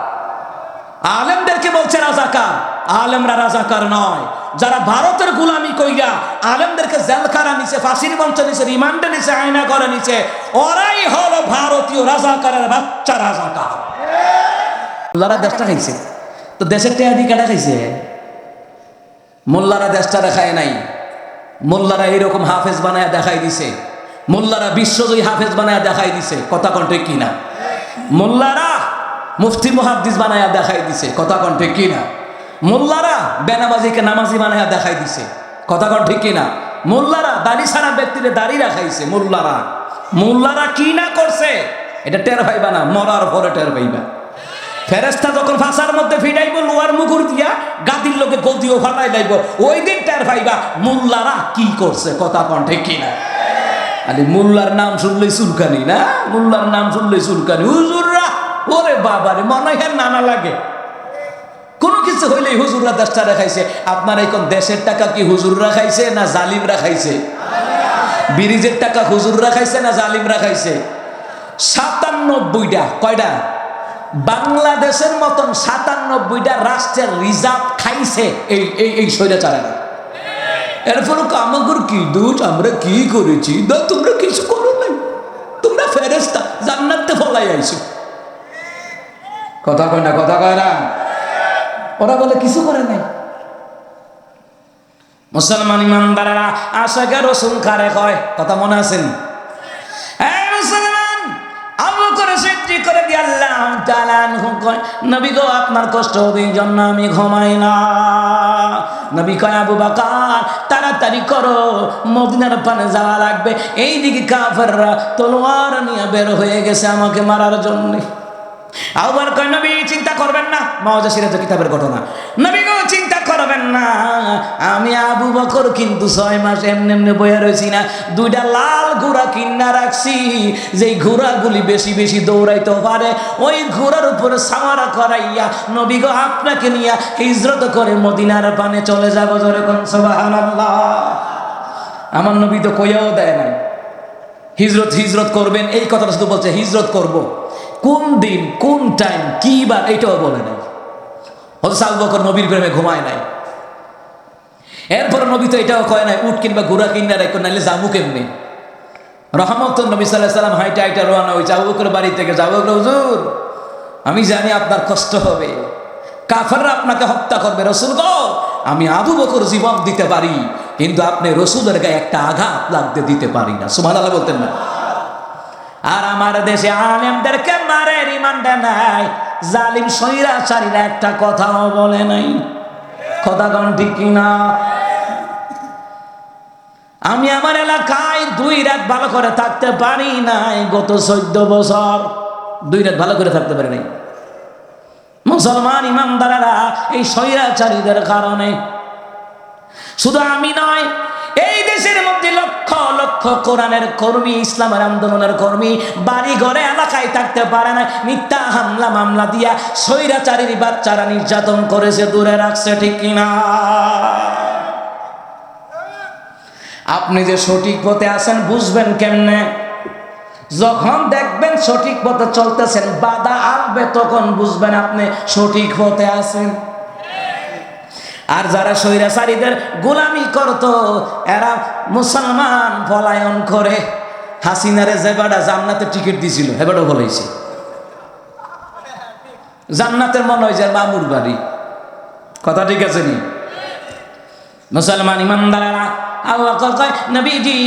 আলেমদেরকে বলছে রাজাকার, আলেমরা রাজাকার নয়। যারা ভারতের গোলামি কইরা আলেমদেরকে জেলখানা নিচে, ফাঁসির মঞ্চে নিচে, রিমান্ডে নিচে, আয়না করে নিচে, ওরাই হলো ভারতীয় রাজাকারের বাচ্চা রাজাকার। মোল্লারা দেশটা খাইছে, তো দেশের টেয়াদি কাটা খাইছে। মোল্লারা দেশটা দেখায় নাই, মোল্লারা এইরকম হাফেজ বানায় দেখাই দিছে, মোল্লারা বিশ্বজয়ী হাফেজ বানায় দেখাই দিছে। কথা কণ্ঠে কিনা? মোল্লারা মুফতি মুহাদ্দিস বানায়া দেখাই দিছে। কথা কন ঠিক কিনা? মোল্লারা বেনামাজিকে নামাজি বানায়া দেখাই দিছে। কথা কন ঠিক কিনা? মোল্লারা দাড়ি ছাড়া ব্যক্তিরে দাড়ি রাখাইছে। মোল্লারা কি না করছে এটা টের পাইবা না, মরার পরে টের পাইবা। ফেরেশতা যখন ফাঁসার মধ্যে ফিরাইব লোহার মুগুর দিয়া, গাদির লোকে গদিও ফাটাই লাইব, ওই দিন টের পাইবা মোল্লারা কি করছে। কথা কন ঠিক কিনা? আরে মোল্লার নাম শুনলেই চুলকানি না, মোল্লার নাম শুনলেই চুলকানি। হুজুররা ওরে বাবারে মনে হয় নানা লাগে। কোনো কিছু হইলেই হুজুররা দেশটা রাখাইছে। আপনার এখন দেশের টাকা কি হুজুররা খাইছে না জালিমরা খাইছে? ব্রিজের টাকা হুজুররা খাইছে না জালিমরা খাইছে? 97টা, কয়টা? বাংলাদেশের মতন 97টা রাষ্ট্রের রিজার্ভ খাইছে এই স্বৈরাচারেরা। এরপর আমাদের কি দোষ, আমরা কি করেছি? তোমরা কিছু করো নাই, তোমরা ফেরেশতা জান্নাতে ফলাই আইছো। কথা কয় না, কথা কয় না। ওরা বলে কিছু করে নাই। মুসলমান ইমানদারেরা আশাকে রসুল কারে কয়? কথা মনে আছেন? এই মুসলমান, আবু বকর সিদ্দিক করে দিয়ে আল্লাহ তাআলা কয়, নবী গো আপনার কষ্ট হবে এই জন্য আমি ঘুমাই না। নবী কয় আবু বকর তাড়াতাড়ি করো, মদিনার পানে যাওয়া লাগবে। এইদিকে কাফেররা তলোয়ার নিয়ে বের হয়ে গেছে আমাকে মারার জন্য। আবু বকর কয় নবী চিন্তা করবেন না, মাওয়াজা সিরাজ কিতাবের ঘটনা। নবী গো চিন্তা করবেন না, আমি আবু বকর কিন্তু 6 মাস এমনি এমনি বইয়া রয়েছি না, 2টা লাল ঘোড়া কিনা রাখছি, যেই ঘোড়াগুলি বেশি বেশি দৌড়াইতে পারে, ওই ঘোড়ার উপরে সাওয়ারা করাইয়া নবী গো আপনাকে নিয়ে হিজরত করে মদিনার পানে চলে যাব। জোরে কোন সুবহানাল্লাহ। আমার নবী তো কইয়াও দেয় না হিজরত হিজরত করবেন, এই কথাটা শুধু বলছে হিজরত করব, কোন দিন কোন টাইম কি বার এইটাও বলে নাই। হযরত আবু বকর নবীর প্রেমে ঘুমায় নাই। এরপর নবী তো এটাও কয় নাই উট কিংবা ঘোড়া কিনা রেখো, নাইলে যাবো কেমনি। রহমতুল নবী সাল্লাল্লাহু আলাইহি সাল্লাম হাইটা হাইটা রওনা হয়েছে আবু বকরের বাড়ি থেকে। যাবো হুজুর, আমি জানি আপনার কষ্ট হবে, কাফেররা আপনাকে হত্যা করবে, রাসূল গো আমি আবু বকর জীবন দিতে পারি, কিন্তু আপনি রাসূলের গায়ে একটা আঘাত লাগতে দিতে পারি না। সুবহানাল্লাহ বলতেন না? আর আমার দেশে আলেমদেরকে মারে রিমান্ডে নাই, জালিম স্বৈরাচারীরা একটা কথাও বলে নাই। কথা কোন ঠিক কিনা? আমি আমার এলাকায় 2 রাত ভালো করে থাকতে পারি নাই, গত 14 বছর 2 রাত ভালো করে থাকতে পারি নাই। মুসলমান ইমানদারেরা এই স্বৈরাচারীদের কারণে, শুধু আমি নয়, এই দেশের মধ্যে লক্ষ লক্ষ কোরআনের কর্মী, ইসলামের আন্দোলনের কর্মী বাড়ি ঘরে এলাকায় থাকতে পারে না, মিথ্যা হামলা মামলা দিয়া স্বৈরাচারীর বাচ্চারা নির্যাতন করেছে, দূরে রাখছে, ঠিক কিনা? আপনি যে সঠিক পথে আছেন বুঝবেন কেমনে? যখন দেখবেন সঠিক পথে চলতেছেন, বাধা আসবে, তখন বুঝবেন আপনি সঠিক পথে আছেন। আর যারা স্বৈরাচারীদের গোলামি করত, এরা মুসলমান পলায়ন করে হাসিনারে যে বেটা জান্নাতের টিকিট দিছিল হেবাটা বলাইছে, জান্নাতের মনে হয় যে মামুর বাড়ি। কথা ঠিক আছে নি? মুসলমান ইমানদারেরা আবু বকর কয় নবীজি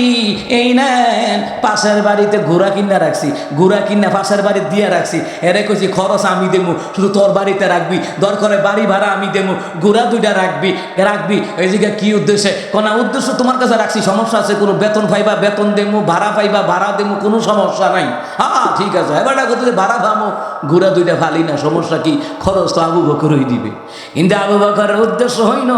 এই নেন, পাশের বাড়িতে ঘোড়া কিনা রাখছি, ঘোড়া কিনা পাশের বাড়ি দিয়ে রাখছি, এরে কইছি খরচ আমি দেবো, শুধু তোর বাড়িতে রাখবি, দরকার বাড়ি ভাড়া আমি দেবো, ঘোড়া 2টা রাখবি রাখবি। এই জায়গায় কি উদ্দেশ্যে? কোন উদ্দেশ্য তোমার কাছে রাখছি, সমস্যা আছে কোনো? বেতন পাইবা বেতন দেবো, ভাড়া পাইবা ভাড়া দেবো, কোনো সমস্যা নাই। হ্যাঁ ঠিক আছে, এবার যদি ভাড়া পাবো, ঘোড়া 2টা ফালি না, সমস্যা কি? খরচ তো আবু বকরই দিবে। কিন্তু আবু বকরের উদ্দেশ্য হইল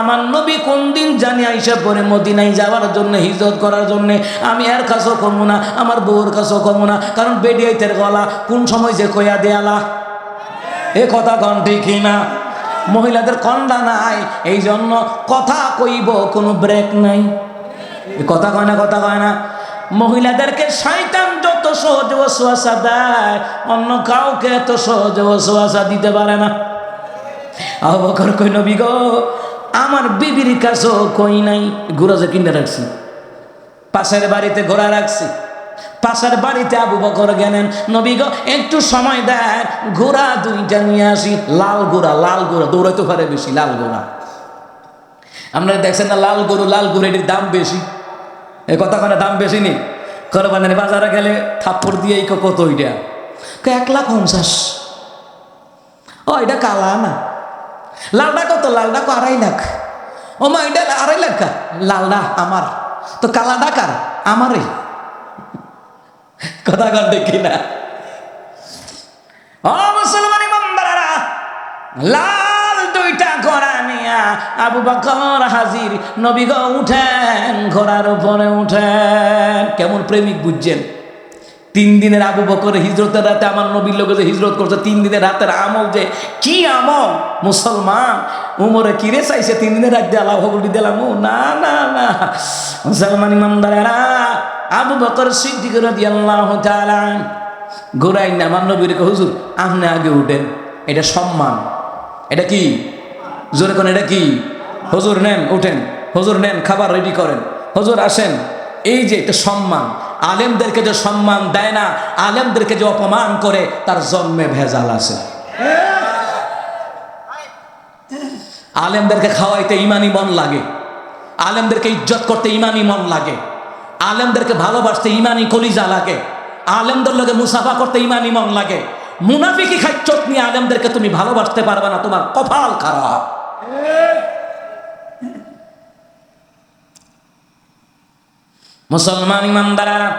আমার নবী কোন দিন জানি আইসা পরে মদিনায় যাওয়ার জন্য, হিজরত করার জন্য, আমি এর কাছেও কমু না, আমার বউর কাছেও কমু না, কারণ বেডিয়াইতের গলা কোন সময় যে কইয়া দেয়ালা, এ কথা কন ঠিক না? মহিলাদের কন্ডা নাই, এই জন্য কথা কইব কোনো ব্রেক নাই। কথা কয় না? কথা কয় না? মহিলাদেরকে শয়তান যত সহজে ওয়াসওয়াসা দেয়, অন্য কাউকে এত সহজে ওয়াসওয়াসা দিতে পারে না। আবু বকর কই নবী গো আমার বিবির কাছেও কই নাই, ঘোড়া যে কিনে রাখছি, পাশের বাড়িতে ঘোড়া রাখছি, পাশের বাড়িতে আবু বকর গেলেন, নবী গো একটু সময় দেন, ঘোড়া 2টা নিয়ে আসি। লাল ঘোড়া, লাল ঘোড়া দৌড়াইতে পারে বেশি, লাল ঘোড়া। আপনারা দেখছেন না লাল গরু, লাল গরু এটির দাম বেশি। এ কথা কেন দাম বেশি নি? করবানের বাজারে গেলে থাপ্পড় দিয়ে কত ওইটা 1,50,000। ও এটা কালা না, লালডা কত? লালডা 2.5 লাখ। ও মা এটা 2.5 লাখ? লালডা আমার, তো কালাডা কার? আমারই। কথা কন ঠিক কিনা? ও মুসলমান ইমানদারেরা, লাল 2টা ঘোড়া নিয়া আবু বকর হাজির। নবী গো উঠেন, ঘোড়ার উপরে উঠেন। কেমন প্রেমিক বুঝছেন? 3 দিনের আবু বকর হিজরতের রাতে আমার নবীর লোকে যে হিজরত করছে, 3 দিনের রাতের আমল যে কি আমল! মুসলমান উমরে কিরে চাইছে 3 দিনের রাত দিয়ে আল্লাহ হবলি দিলাম? ও না না না, মুসলমান ইমানদারেরা, আবু বকর সিদ্দিক রাদিয়াল্লাহু তাআলা ঘোড়াই না আমার নবীর কে হুজুর আপনি আগে উঠেন, এটা সম্মান। এটা কি? জোরে কোন এটা কি? হুজুর নেন, উঠেন, হুজুর নেন, খাবার রেডি করেন, হুজুর আসেন। এই যে একটা সম্মান, আলেমদেরকে যে সম্মান দেয় না, আলেমদেরকে যে অপমান করে, তার জন্মে ভেজাল আছে। আলেমদেরকে খাওয়াইতে ইমানি মন লাগে, আলেমদেরকে ইজ্জত করতে ইমানি মন লাগে, আলেমদেরকে ভালোবাসতে ইমানি কলিজা লাগে, আলেমদের লগে মুসাফা করতে ইমানি মন লাগে। মুনাফিকি খাচ্চত নিয়ে আলেমদেরকে তুমি ভালোবাসতে পারবে না, তোমার কপাল খারাপ। মুসলমান ইমানদারেরা,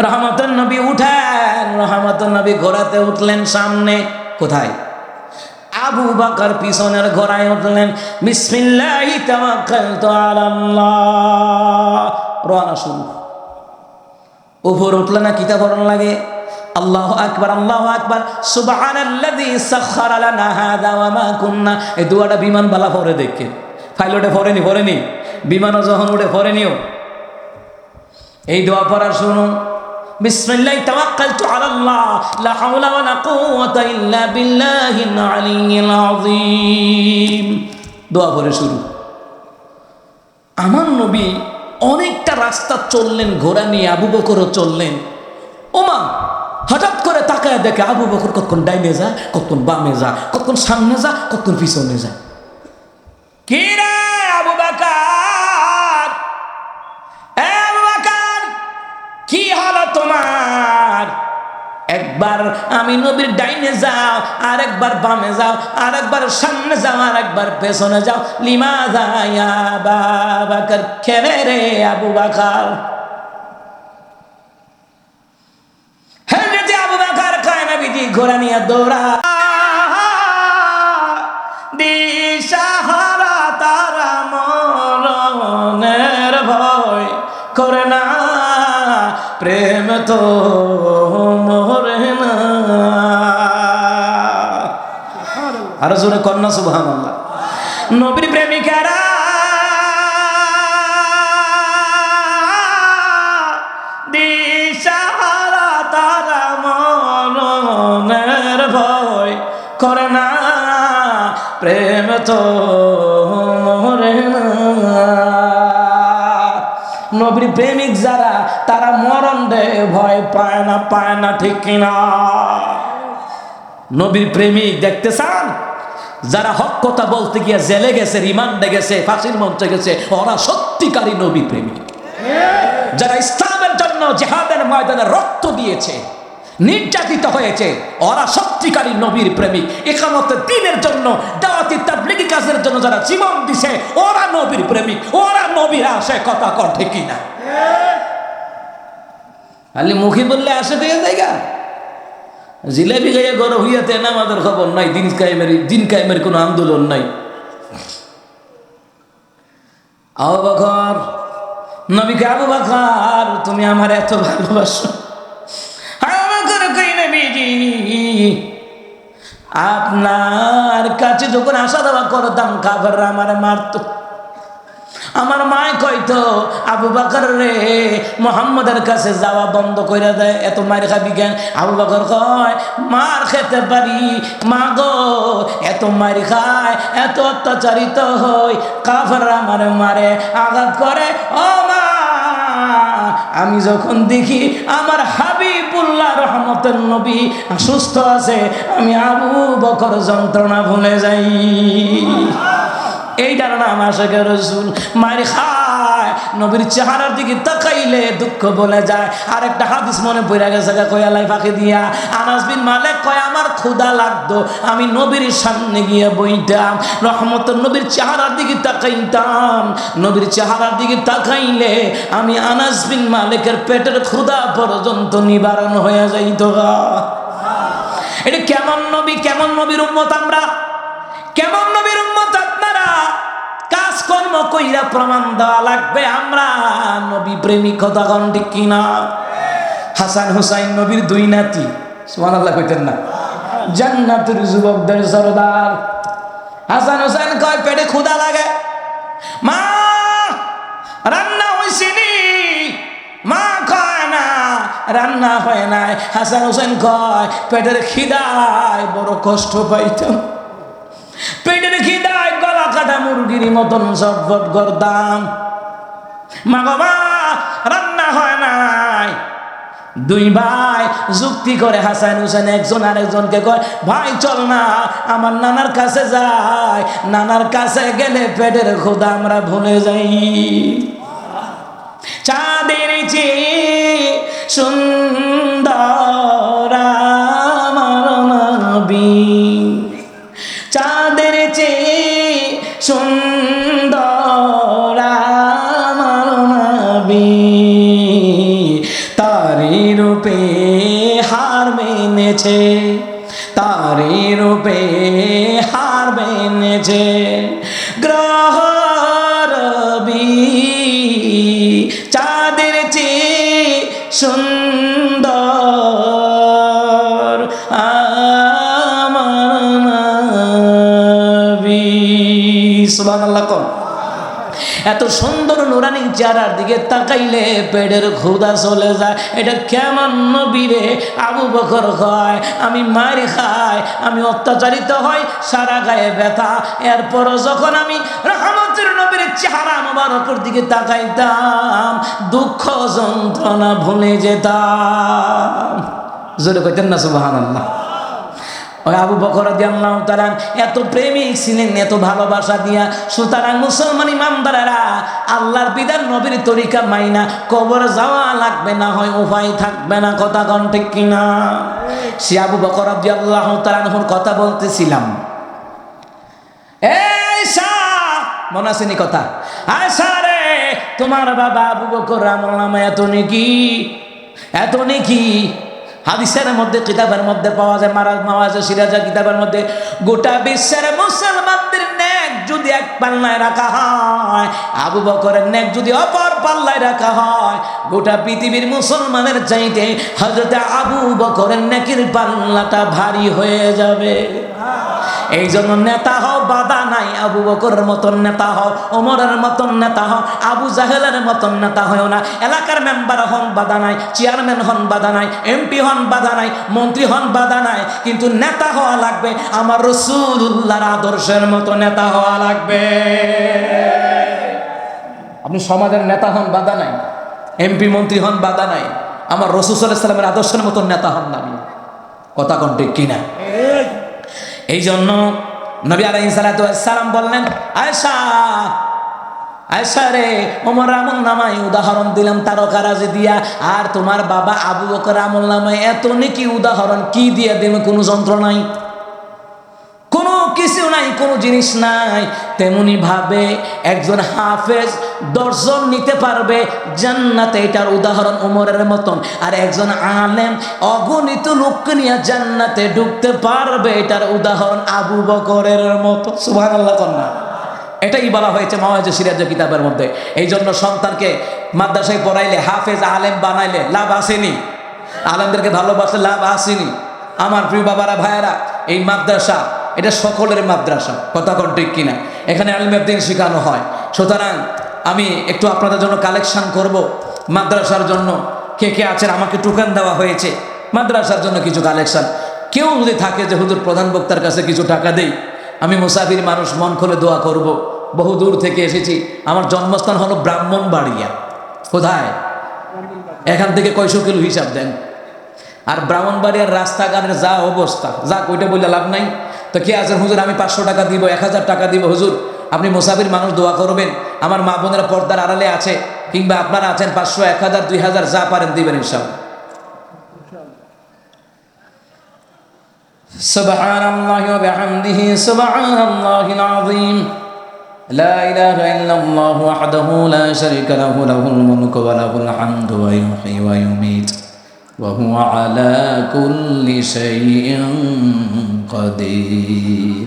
রহমতুল নবী উঠেন, রহমতুল নবী ঘোড়াতে উঠলেন সামনে। কোথায়? আবু বকর পিছনের ঘোড়ায় উঠলেন, বিসমিল্লাহি তাওয়াক্কালতু আলাল্লাহ, রওনা শুরু। উপর উঠলে না কিতা করণ লাগে, আল্লাহু আকবার, আল্লাহু আকবার, সুবহানাল্লাযী সাখখারা লানা হাযা ওয়া মা কুন্না। এই দুয়াটা বিমান বালা পরে দেখে, পাইলটে পড়েনি, বিমানও যখন উঠে পড়েনিও। এই দোয়া পড়া শুনুন, বিসমিল্লাহি তাওয়াক্কালতু আলাল্লাহ, লা হাওলা ওয়া লা কুওয়াতা ইল্লা বিল্লাহিল আলিয়্যিল আযীম। দোয়া পড়ে শুরু। আমার নবী অনেকটা রাস্তা চললেন ঘোড়া নিয়ে, আবু বকরও চললেন। ওমা হঠাৎ করে তাকায় দেখে আবু বকর কখন ডাইনে যায়, কখন বামে যায়, কখন সামনে যায়, কখন পিছনে যায়। কি রে আবু বকর, এ আবু বকর, কি হলো তোমার? একবার আমি নবীর ডাইনে যাও, আর একবার বামে যাও, আর একবার সামনে যাও, আর একবার পেছনে যাও। লিমাযা ইয়া আবা বকর, কেনে রে আবু বকর? হযরত আবু বকর কয়, নবীজি ঘোড়া নিয়ে দৌড়া, দিশাহারা তারা মরণের ভয় করে না, প্রেম তো মরে না। আরো জোরে কন্যা সুবহানাল্লাহ। নবীর প্রেমিকারা দিশাহারা তারা মরণের ভয় করে না, প্রেম তো মরে না। নবীর প্রেমিক যারা, তারা মরণ রে ভয় পায় না, ঠিক কিনা? নবীর প্রেমিক দেখতে চান? যারা হক কথা বলতে গিয়ে জেলে গেছে, রিমান্ডে গেছে, ফাঁসির মঞ্চে গেছে, ওরা সত্যিকারী নবী প্রেমিক। যারা ইসলামের জন্য জিহাদের ময়দানে রক্ত দিয়েছে, নির্যাতিত হয়েছে, ওরা সত্যিকারী নবীর প্রেমিক। ইকামতে দ্বীনের জন্য, দাওয়াতি তাবলীগী কাজের জন্য যারা জীবন দিছে, ওরা নবীর প্রেমিক, ওরা নবীর আশে কথা কর, ঠিক কিনা? খালি মুখে বললে আসে হয়ে জায়গা, জিলেবি গাইয়া গরম হইয়াতে না, আমাদের খবর নাই, দিন কায়েমের কোনো আন্দোলন নাই। আবু বকর, নবীকে আবু বকর, তুমি আমার এত ভালোবাসো। আপনার কাছে যখন আসা দেওয়া করতাম, কাফেররা আমারে মারতো। আমার মায় কইতো, আবু বকর রে, মুহাম্মদের কাছে যাওয়া বন্ধ করে দেয়, এত মার খাবি কেন? আবু বকর কয়, মার খেতে পারি, মা গো, এত মার খায়, এত অত্যাচারিত হই, কাফেররা আমারে মারে, আঘাত করে। ও মা, আমি যখন দেখি আমার হাবিবুল্লাহ রহমতের নবী সুস্থ আছে, আমি আবু বকর যন্ত্রণা ভুলে যাই। এইটার নাম আশিকে রাসূল। মার খায়, নবীর চেহারার দিকে তাকাইলে দুঃখ বলে যায়। আর একটা হাদিস মনে পড়ে গেছে, কয় আল্লাহ ফাঁকি দিয়া, আনাস বিন মালিক কয়, আমার ক্ষুধা লাগতো, আমি নবীর সামনে গিয়ে বইতাম, রহমতের নবীর চেহারার দিকে তাকাইতাম, নবীর চেহারার দিকে তাকাইলে আমি আনাস বিন মালিকের পেটের ক্ষুধা পর্যন্ত নিবারণ হয়ে যাইত। এটা কেমন নবী, কেমন নবীর উম্মত আমরা, কেমন নবীর উম্মত আপনারা? কাজকর্ম কইরা প্রমাণ দেওয়া লাগবে আমরা নবী প্রেমিক, কথা কোন ঠিক কিনা? হাসান হুসাইন নবীর দুই নাতি, সুবহানাল্লাহ কইতেন না? জান্নাতুর যুবকদের সরদার। হাসান হুসাইন কয়, পেটে ক্ষুধা লাগে, মা রান্না হইছিনি? মা কয় না, রান্না হয় নাই। হাসান হুসাইন কয়, পেটের খিদায় বড় কষ্ট পাইতাম, পেটের খিদায় গলা কাটা মুরগির মতন ছটফট করতাম, মা গো মা রান্না হয় নাই। দুই ভাই যুক্তি করে হাসান হুসেন একজন আরেকজনকে কয়, ভাই চল না আমার নানার কাছে যাই, নানার কাছে গেলে পেটের ক্ষুধা আমরা ভুলে যাই। চাঁদের চেয়ে সুন্দর আমার নবী, চাঁদের চেয়ে সুন্দর আমার নবী, তারি রূপে হার মেনেছে, তারি রূপে পারবে নেচে গ্রহ রবি চাঁদের চেয়ে সুন্দর আমার নবী সুবহানাল্লাহ কোন এত সুন্দর নুরানি চেহারার দিকে তাকাইলে পেটের ক্ষুধা চলে যায়। এটা কেমন নবী রে? আবু বকর কয় আমি মার খাই, আমি অত্যাচারিত হই, সারা গায়ে ব্যথা, এরপরও যখন আমি রহমতের নবীর চেহারা মোবারকের দিকে তাকাইতাম দুঃখ যন্ত্রণা ভুলে যেতাম। জোরে কইতেন না সুবহানাল্লাহ। ওই আবু বকর রাদিয়াল্লাহু তাআলা এত প্রেমিক ছিলেন, এত ভালোবাসা দিয়া। সুতরাং মুসলমান ইমানদারেরা আল্লাহর বিধান নবীর তরিকা মাইনা কবর যাওয়া লাগবে, না হয় উপায় থাকবে না। কথা কোন ঠিক কিনা? সে আবু বকর রাদিয়াল্লাহু তাআলার কথা বলতেছিলাম। আয়েশা মনে আছে নি কথা? আয়েশা রে, তোমার বাবা আবু বকর রাদিয়াল্লাহু এত নেকি, এত নেকি। হাদিসের মধ্যে কিতাবের মধ্যে পাওয়া যায়, মাওয়াজে সিরাজা কিতাবের মধ্যে গোটা বিশ্বের মুসলমানদের নেক যদি এক পাল্লায় রাখা হয়, আবু বকরের নেক যদি অপর পাল্লায় রাখা হয়, গোটা পৃথিবীর মুসলমানের চাইতে হযরত আবু বকরের নেকির পাল্লাটা ভারী হয়ে যাবে। এই জন্য নেতা হও, বাধা নাই। আবু বকরের মতন নেতা হও, ওমরের মতন নেতা হও, আবু জাহেলের মতন নেতা হও না। এলাকার মেম্বার হন, বাধা নাই। চেয়ারম্যান হন, বাধা নাই। এমপি হন, বাধা নাই। মন্ত্রী হন, বাধা নাই। কিন্তু নেতা হওয়া লাগবে আমার রাসূলুল্লাহর আদর্শের মতো নেতা হওয়া লাগবে। আপনি সমাজের নেতা হন, বাধা নাই। এমপি মন্ত্রী হন, বাধা নাই। আমার রাসূল সাল্লাল্লাহু আলাইহি ওয়াসাল্লামের আদর্শের মতো নেতা হন না। কথা কোন ঠিক কিনা? এই জন্য নবী আলাইহিস সালাতু ওয়াস সালাম বললেন, আয়েশা, আয়েশা রে, ওমর আমল নামায় উদাহরণ দিলাম তারকারাজি দিয়া, আর তোমার বাবা আবু বকর আমল নামায় এত নেকি উদাহরণ কি দিয়ে দেবে? কোনো যন্ত্র নাই, কোনো কিছু নাই, কোনো জিনিস নাই। তেমনি ভাবে একজন হাফেজ 10 জন নিতে পারবে জান্নাতে, এটার উদাহরণ ওমরের মতন। আর একজন আলেম অগণিত লোককে নিয়ে জান্নাতে ঢুকতে পারবে, এটার উদাহরণ আবু বকরের মতো। সুবহানাল্লাহ কন্যা। এটাই বলা হয়েছে মাওয়াজে সিরাজে কিতাবের মধ্যে। এই জন্য সন্তানকে মাদ্রাসায় পড়াইলে, হাফেজ আলেম বানাইলে লাভ আসেনি? আলেমদেরকে ভালোবাসলে লাভ আসেনি? আমার প্রিয় বাবারা, ভাইয়েরা, এই মাদ্রাসা এটা সকলের মাদ্রাসা। কথা কোন ঠিক কিনা? এখানে ইলমের দ্বীন শেখানো হয়। সুতরাং আমি একটু আপনাদের জন্য কালেকশন করব মাদ্রাসার জন্য। কে কে আছেন? আমাকে টোকেন দেওয়া হয়েছে মাদ্রাসার জন্য কিছু কালেকশন। কেউ যদি থাকে যে হুজুর প্রধান বক্তার কাছে কিছু টাকা দেই, আমি মুসাফির মানুষ, মন খুলে দোয়া করব। বহু দূর থেকে এসেছি, আমার জন্মস্থান হলো ব্রাহ্মণবাড়িয়া। কোথায়? এখান থেকে কয়শো কিলো হিসাব দেন। আর ব্রাহ্মণবাড়িয়ার রাস্তাঘাটের যা অবস্থা, যা কইটা বললে লাভ নাই। তো কে আছেন হুজুর আমি 500 টাকা দিব, 1000 টাকা দিব, হুজুর আপনি মুসাফির মানুষ দোয়া করবেন। আমার মা বোনেরা পর্দার আড়ালে আছে, কিংবা আপনারা আছেন, 500, 1000, 2000 যা পারেন দিবেন ইনশাআল্লাহ। সুবহানাল্লাহি ওয়া বিহামদিহি সুবহানাল্লাহিল আযীম। লা ইলাহা ইল্লাল্লাহু ওয়াহদাহু লা শারীকা লাহু লাহুল মুলকু ওয়া লাহুল হামদু ওয়া ইউহয়ী ওয়া ইউমীত ওয়া হুয়া আলা কুল্লি শাইইন কাদির।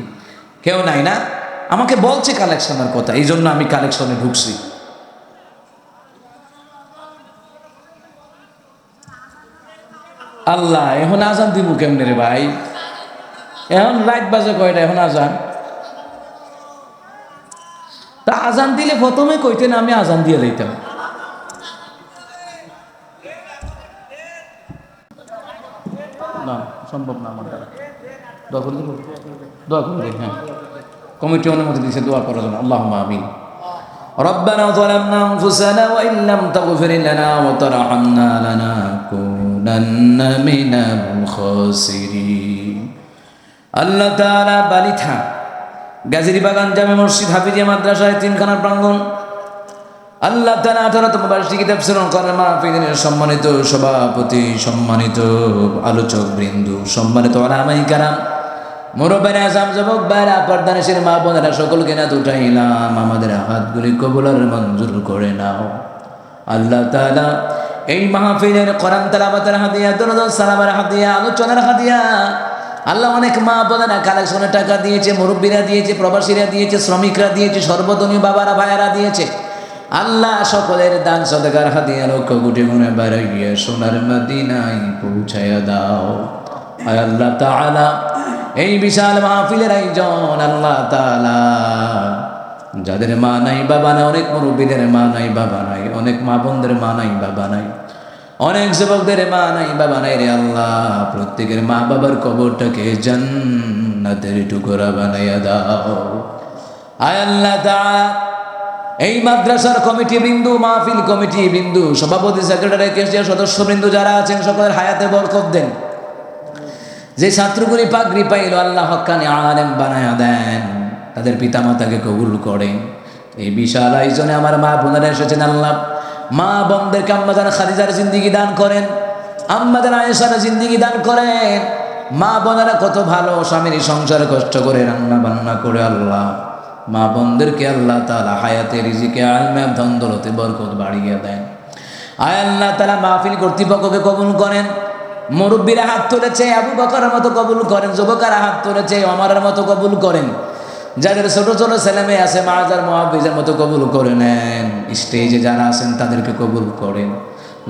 কেউ নাই না? আমাকে বলছে কালেকশনের কথা, এই জন্য আমি কালেকশনে ঢুকছি। আল্লাহ, এখন আজান দিব কেমনে রে ভাই? এখন রাত বাজে কয়টা? এখন আজান। তা আজান দিলে প্রথমে কইতেন, আমি আজান দিয়ে দিতাম। না, সম্ভব না আমার দ্বারা। দোয়া করে দেব, দোয়া করে দেব। হ্যাঁ, কমিটি অনুমতি দিয়েছে দোয়া করার জন্য। আল্লাহুম্মা আমিন। ربنا ظلمنا أنفسنا وإن لم تغفر لنا وترحمنا لنكونن من الخاسرين। আল্লাহ তাআলা বালিথা গাজীর বাগান জামে মসজিদ হাফিজিয়া মাদ্রাসায় 3খানার প্রাঙ্গণ, আল্লাহ তাআলা 18তম বার্ষিকী তাফসীর কোরআন মাহফিলের সম্মানিত সভাপতি, সম্মানিত আলোচক বৃন্দ, সম্মানিত উলামায়ে কেরাম, মুরব্বিয়ানে আযম, যুবক ভাইরা, পর্দানিশীর মা বোনেরা, সকলকে না উঠাইলাম। আমাদের হাতগুলি কবুল আর মঞ্জুর করে নাও। আল্লাহ তাআলা এই মাহফিলের কোরআন তেলাওয়াতের হাদিয়া, দরুদ সালামের হাদিয়া, আলোচনার হাদিয়া আল্লাহ অনেক মা বোনেরা কালেকশনের টাকা দিয়েছে, মুরব্বীরা দিয়েছে, প্রবাসীরা দিয়েছে, শ্রমিকরা দিয়েছে, সর্বধনী বাবারা ভাইয়েরা দিয়েছে। আল্লাহ সকলের দান সদকার হাদিয়া লক্ষ কোটি গুণে বাড়াইয়া সোনার মদিনায় পৌঁছায়া দাও। আয় আল্লাহ তাআলা, এই বিশাল মাহফিলের আয়োজন আল্লাহ তাআলা, যাদের মা নাই বাবা নাই, অনেক মুরব্বীদের মা নাই বাবা নাই, অনেক মা বোনদের মা নাই বাবা নাই, অনেক যুবকদের মা নাই বাবা নাই রে আল্লাহ, প্রত্যেকের মা বাবার কবরটাকে জান্নাতের টুকরা বানাইয়া দাও। আয় আল্লাহ তাআলা, এই মাদ্রাসার কমিটি বিন্দু, মাহফিল কমিটি বিন্দু, সভাপতি, সেক্রেটারি, কেশিয়ার সদস্য বিন্দু যারা আছেন সকলের হায়াতে বরকত দেন। যে ছাত্রগুলি পাগড়ি পাইল আল্লাহ হক্কানি আলেম বানায়া দেন, তাদের পিতামাতাকে কবুল করেন। এই বিশাল আয়োজনে আমার মা বোনেরা এসেছেন আল্লাহ, মা বোনদেরকে আম্মাজান খাদিজার জিন্দিগি দান করেন, আম্মাজান আয়েশার জিন্দিগি দান করেন। মা বোনেরা কত ভালো স্বামীর সংসারে কষ্ট করে রান্না বান্না করে আল্লাহ, মা বোনদেরকে আল্লাহ তাআলা হায়াতে রিজিকে আলমে ধন দৌলতে বরকত বাড়িয়ে দেন। আয় আল্লাহ তাআলা মাহফিল কর্তৃপক্ষকে কবুল করেন। মুরব্বীরা হাত তুলেছে, আবু বকরের মতো কবুল করেন। যুবকেরা হাত তুলেছে, ওমরের মতো কবুল করেন। যাদের ছোট ছোট ছেলে মেয়ে আছে মাজার মুহাফিজের মতো কবুল করে নেন। স্টেজে যারা আছেন তাদেরকে কবুল করেন।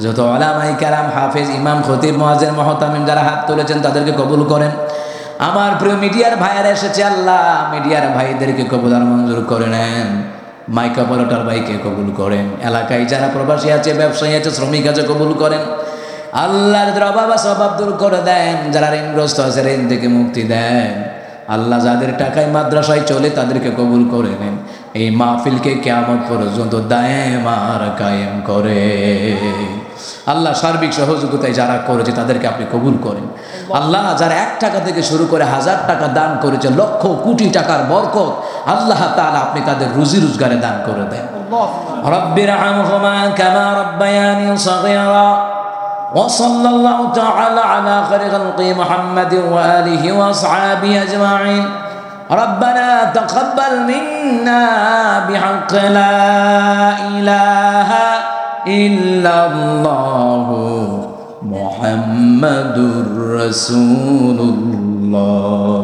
যত উলামায়ে কেরাম, হাফেজ, ইমাম, খতিব, মুয়াজ্জিন, মুহতামিম যারা হাত তুলেছেন তাদেরকে কবুল করেন। আমার প্রিয় মিডিয়ার ভাইয়েরা এসেছে আল্লাহ, মিডিয়ার ভাইদেরকে কবুল আর মঞ্জুর করে নেন। মাইক অপারেটর ভাইকে কবুল করেন। এলাকায় যারা প্রবাসী আছে, ব্যবসায়ী আছে, শ্রমিক আছে কবুল করেন। আল্লাহ যাদের অভাব আছে অভাব দূর করে দেন, যারা ঋণগ্রস্ত আছে ঋণ থেকে মুক্তি দেন। আল্লাহ যাদের টাকায় মাদ্রাসায় চলে তাদেরকে কবুল করে নেন। এই মাহফিলকে কিয়ামত পর্যন্ত দায়েম আর কায়েম করে। আল্লাহ সার্বিক সহযোগিতায় যারা করেছে তাদেরকে আপনি কবুল করেন। আল্লাহ যারা 1 টাকা থেকে শুরু করে 1000 টাকা দান করেছে, লক্ষ কোটি টাকার বরকত আল্লাহ তাআলা আপনি তাদের রুজি রোজগারে দান করে দেন। রব্বিরহামহুমা কামা রাব্বায়ানি সগীরা। وصلى الله تعالى على خير خلق محمد وآله وأصحابه أجمعين. ربنا تقبل منا بحق لا إله إلا الله محمد رسول الله.